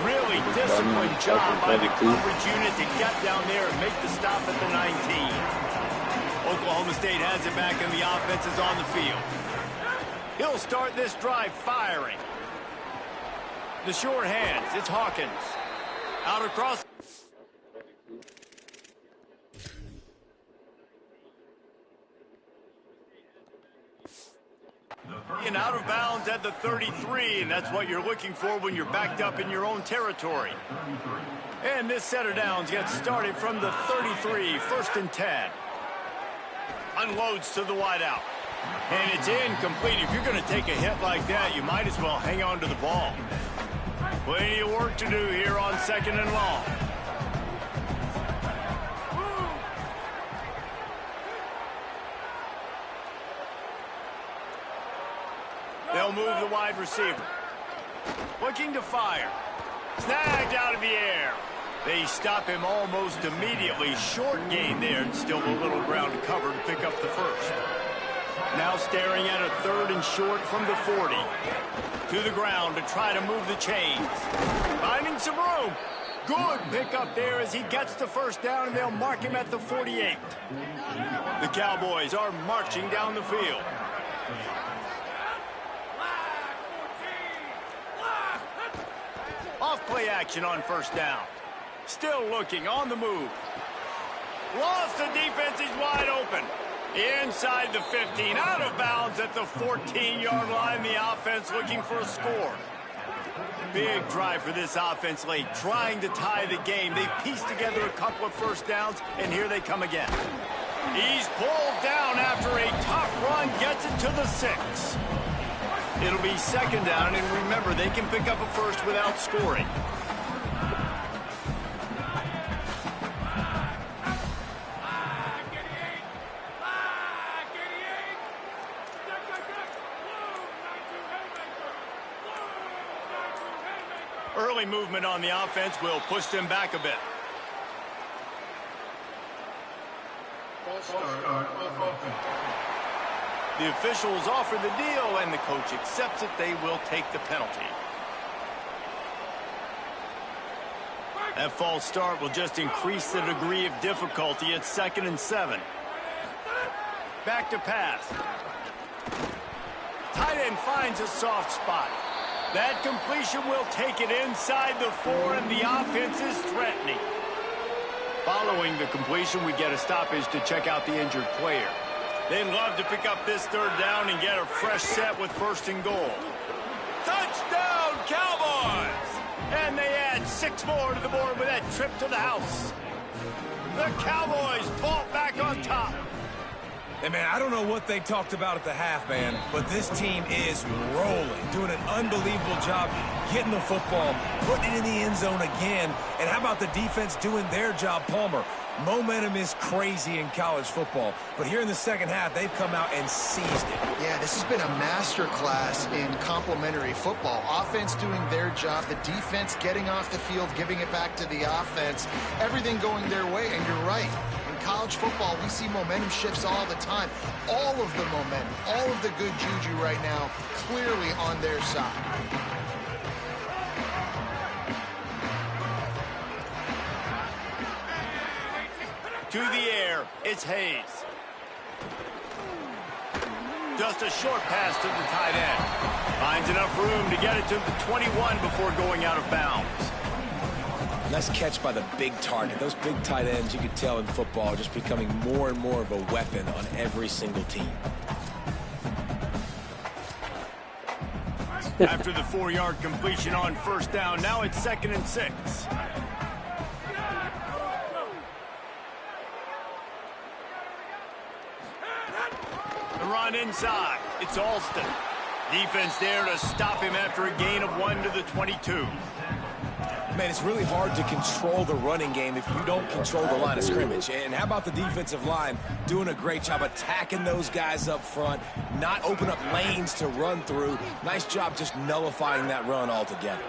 Really disciplined job by the coverage unit to get down there and make the stop at the 19. Oklahoma State has it back, and the offense is on the field. He'll start this drive firing. The short hands, it's Hawkins. Out across. And out of bounds at the 33, and that's what you're looking for when you're backed up in your own territory. And this set of downs gets started from the 33, 1st and 10. Unloads to the wideout. And it's incomplete. If you're going to take a hit like that, you might as well hang on to the ball. Plenty of work to do here on 2nd and long. They'll move the wide receiver. Looking to fire. Snagged out of the air. They stop him almost immediately. Short gain there, and still a little ground to cover to pick up the first. Now staring at a 3rd and short from the 40. To the ground to try to move the chains. Finding some room. Good pickup there as he gets the first down, and they'll mark him at the 48. The Cowboys are marching down the field. Off play action on first down. Still looking on the move. Lost the defense. He's wide open. Inside the 15. Out of bounds at the 14-yard line. The offense looking for a score. Big drive for this offense late. Trying to tie the game. They pieced together a couple of first downs, and here they come again. He's pulled down after a tough run. Gets it to the 6. It'll be 2nd down, and remember, they can pick up a first without scoring. Early movement on the offense will push them back a bit. The officials offer the deal, and the coach accepts it. They will take the penalty. That false start will just increase the degree of difficulty. It's 2nd and 7. Back to pass. Tight end finds a soft spot. That completion will take it inside the 4, and the offense is threatening. Following the completion, we get a stoppage to check out the injured player. They'd love to pick up this 3rd down and get a fresh set with 1st and goal. Touchdown, Cowboys! And they add 6 more to the board with that trip to the house. The Cowboys vault back on top. And, man, I don't know what they talked about at the half, man, but this team is rolling, doing an unbelievable job getting the football, putting it in the end zone again. And how about the defense doing their job, Palmer? Momentum is crazy in college football, but here in the second half, they've come out and seized it. Yeah, this has been a masterclass in complementary football. Offense doing their job, the defense getting off the field, giving it back to the offense, everything going their way, and you're right. College football, we see momentum shifts all the time. All of the momentum, all of the good juju right now, clearly on their side. To the air, it's Hayes. Just a short pass to the tight end. Finds enough room to get it to the 21 before going out of bounds. Nice catch by the big target. Those big tight ends, you could tell in football, are just becoming more and more of a weapon on every single team. After the 4-yard completion on first down, now it's 2nd and 6. The run inside. It's Alston. Defense there to stop him after a gain of 1 to the 22. Man, it's really hard to control the running game if you don't control the line of scrimmage. And how about the defensive line doing a great job attacking those guys up front, not open up lanes to run through. Nice job just nullifying that run altogether.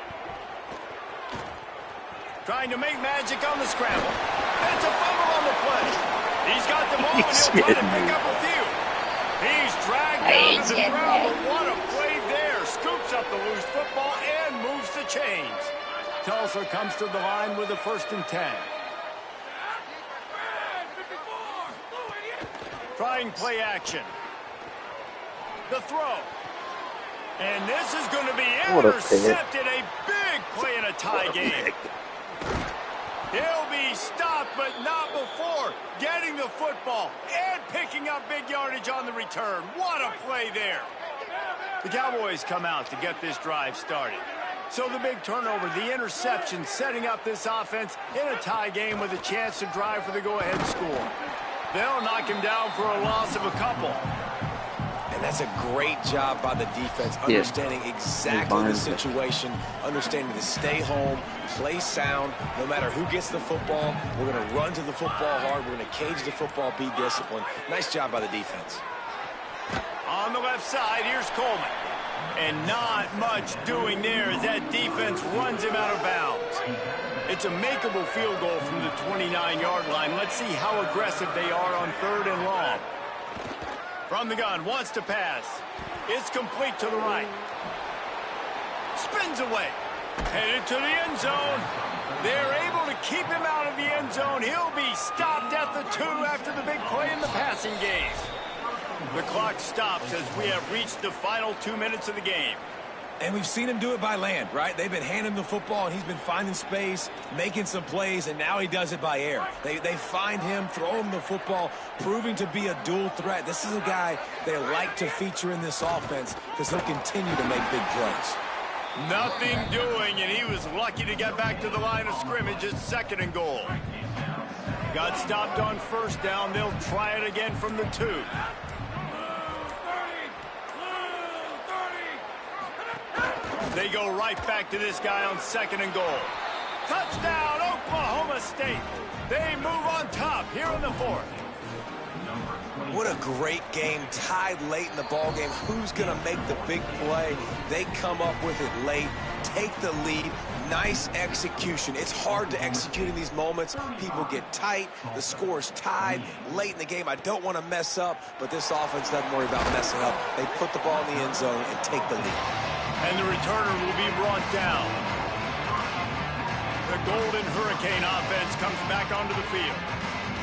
Trying to make magic on the scramble. It's a fumble on the play. He's got the ball and he'll try to pick up a few. He's dragged down to the ground, but what a play there. Scoops up the loose football and moves the chains. Tulsa comes to the line with a 1st and 10. Trying play action. The throw. And this is going to be intercepted. A big play in a tie game. He'll be stopped, but not before getting the football and picking up big yardage on the return. What a play there. The Cowboys come out to get this drive started. So the big turnover, the interception, setting up this offense in a tie game with a chance to drive for the go-ahead score. They'll knock him down for a loss of a couple. And that's a great job by the defense, understanding exactly the situation, understanding to stay home, play sound. No matter who gets the football, we're going to run to the football hard. We're going to cage the football, be disciplined. Nice job by the defense. On the left side, here's Coleman. And not much doing there as that defense runs him out of bounds. It's a makeable field goal from the 29-yard line. Let's see how aggressive they are on 3rd and long. From the gun, wants to pass. It's complete to the right. Spins away. Headed to the end zone. They're able to keep him out of the end zone. He'll be stopped at the 2 after the big play in the passing game. The clock stops as we have reached the final 2 minutes of the game. And we've seen him do it by land, right? They've been handing him the football, and he's been finding space, making some plays, and now he does it by air. They find him, throw him the football, proving to be a dual threat. This is a guy they like to feature in this offense because he'll continue to make big plays. Nothing doing, and he was lucky to get back to the line of scrimmage at 2nd and goal. Got stopped on 1st down. They'll try it again from the 2. They go right back to this guy on 2nd and goal. Touchdown, Oklahoma State. They move on top here in the 4th. What a great game, tied late in the ball game. Who's going to make the big play? They come up with it late, take the lead. Nice execution. It's hard to execute in these moments. People get tight. The score's tied late in the game. I don't want to mess up, but this offense doesn't worry about messing up. They put the ball in the end zone and take the lead. And the returner will be brought down. The Golden Hurricane offense comes back onto the field.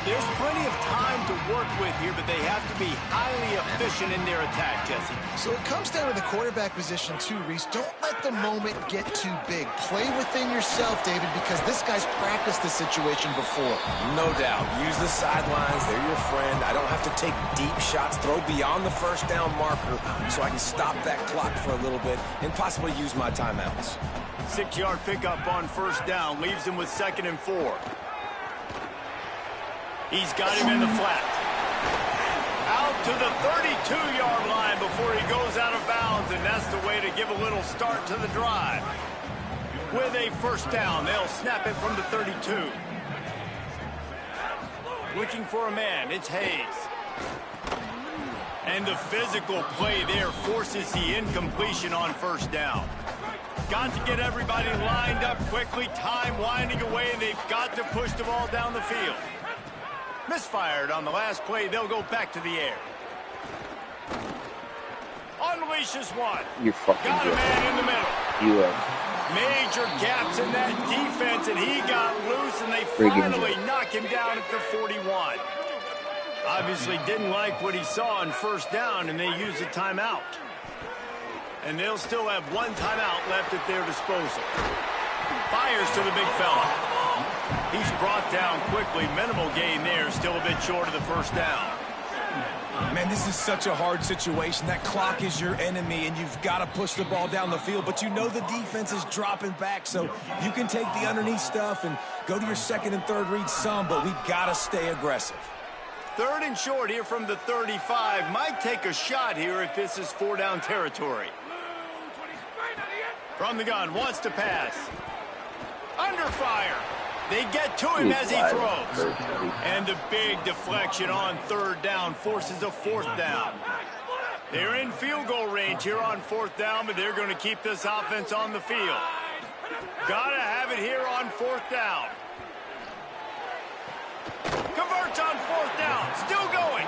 There's plenty of time to work with here, but they have to be highly efficient in their attack, Jesse. So it comes down to the quarterback position too, Reese. Don't let the moment get too big. Play within yourself, David, because this guy's practiced this situation before. No doubt. Use the sidelines. They're your friend. I don't have to take deep shots, throw beyond the 1st down marker so I can stop that clock for a little bit and possibly use my timeouts. 6-yard pickup on 1st down leaves him with 2nd and 4. He's got him in the flat. Out to the 32-yard line before he goes out of bounds, and that's the way to give a little start to the drive. With a first down, they'll snap it from the 32. Looking for a man, it's Hayes. And the physical play there forces the incompletion on first down. Got to get everybody lined up quickly, time winding away, and they've got to push the ball down the field. Misfired on the last play, they'll go back to the air. Unleashes one. You're fucking got a good. man in the middle. You are. Major gaps in that defense, and he got loose, and they Friggin' finally knock him down at the 41. Obviously didn't like what he saw on first down, and they used a timeout. And they'll still have one timeout left at their disposal. Fires to the big fella. He's brought down quickly. Minimal gain there, still a bit short of the first down. Man, this is such a hard situation. That clock is your enemy, and you've got to push the ball down the field. But you know the defense is dropping back, so you can take the underneath stuff and go to your second and third read some, but we've got to stay aggressive. Third and short here from the 35. Might take a shot here if this is four-down territory. From the gun, wants to pass. Under fire. They get to him as he throws. And the big deflection on third down forces a fourth down. They're in field goal range here on fourth down, but they're going to keep this offense on the field. Got to have it here on fourth down. Converts on fourth down. Still going.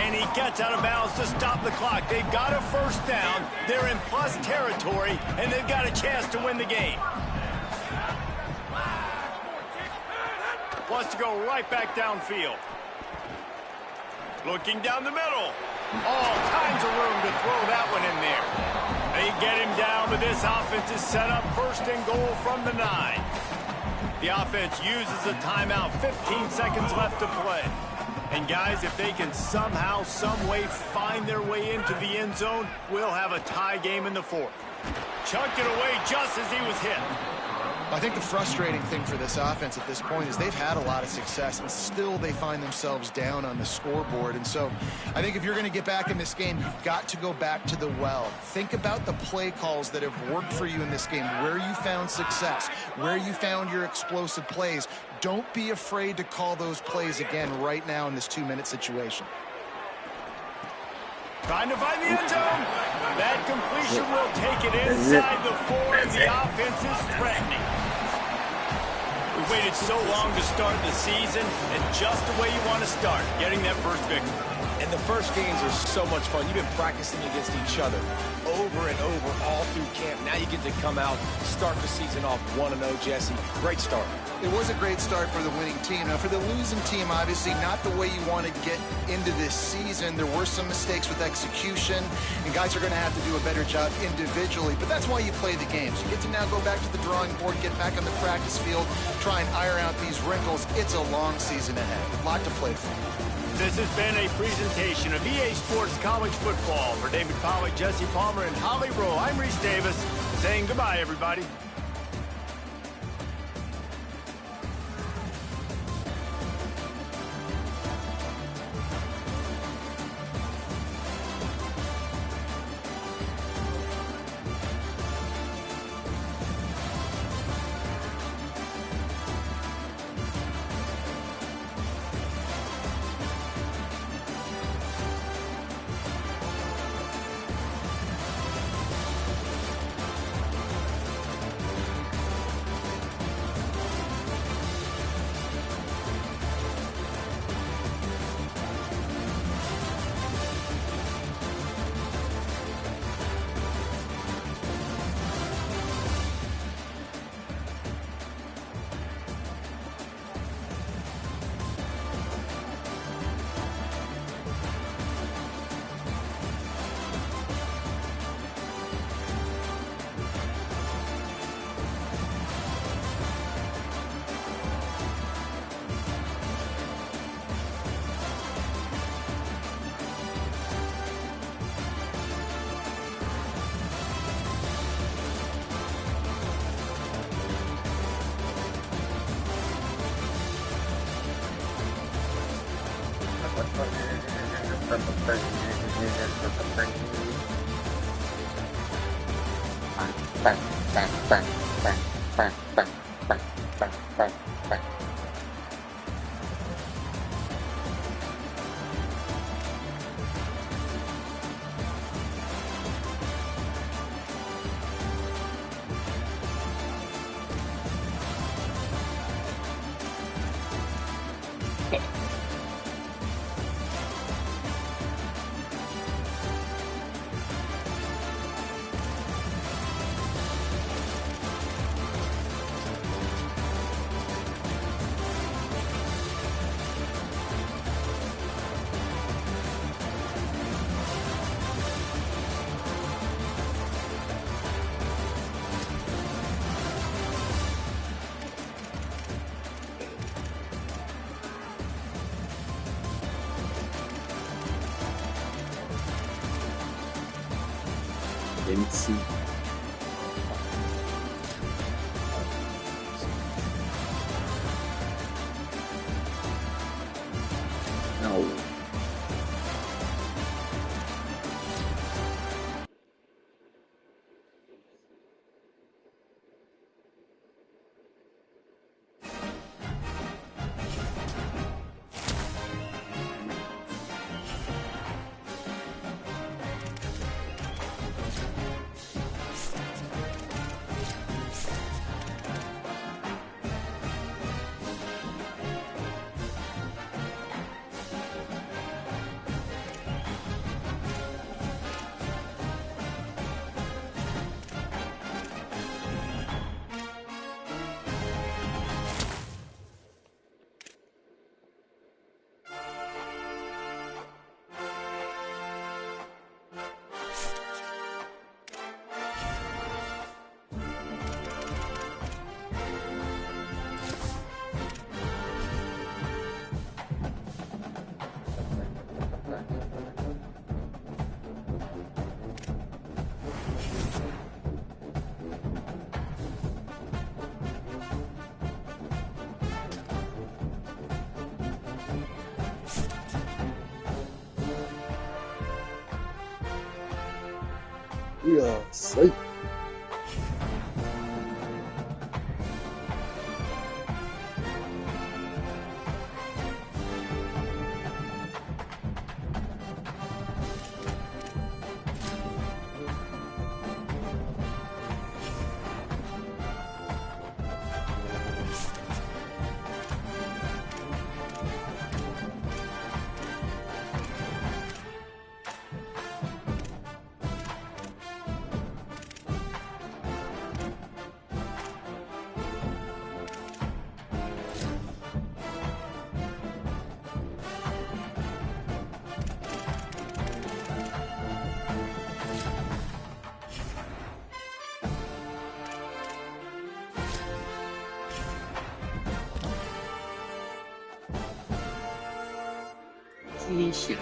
And he gets out of bounds to stop the clock. They've got a first down. They're in plus territory, and they've got a chance to win the game. Wants to go right back downfield. Looking down the middle. All kinds of room to throw that one in there. They get him down, but this offense is set up first and goal from the 9. The offense uses a timeout. 15 seconds left to play. And guys, if they can somehow, some way find their way into the end zone, we'll have a tie game in the fourth. Chucked it away just as he was hit. I think the frustrating thing for this offense at this point is they've had a lot of success, and still they find themselves down on the scoreboard. And so I think if you're going to get back in this game, you've got to go back to the well. Think about the play calls that have worked for you in this game, where you found success, where you found your explosive plays. Don't be afraid to call those plays again right now in this 2-minute situation. Trying to find the end zone. That completion will take it inside the 4, and the offense is threatening. We waited so long to start the season, and just the way you want to start, getting that first victory. And the first games are so much fun. You've been practicing against each other over and over all through camp. Now you get to come out, start the season off 1-0, Jesse. Great start. It was a great start for the winning team. Now, for the losing team, obviously not the way you want to get into this season. There were some mistakes with execution, and guys are going to have to do a better job individually. But that's why you play the games. You get to now go back to the drawing board, get back on the practice field, try and iron out these wrinkles. It's a long season ahead. A lot to play for. This has been a presentation of EA Sports College Football. For David Pollack, Jesse Palmer, and Holly Rowe, I'm Reese Davis, saying goodbye, everybody. Didn't see. No. We are safe. He should.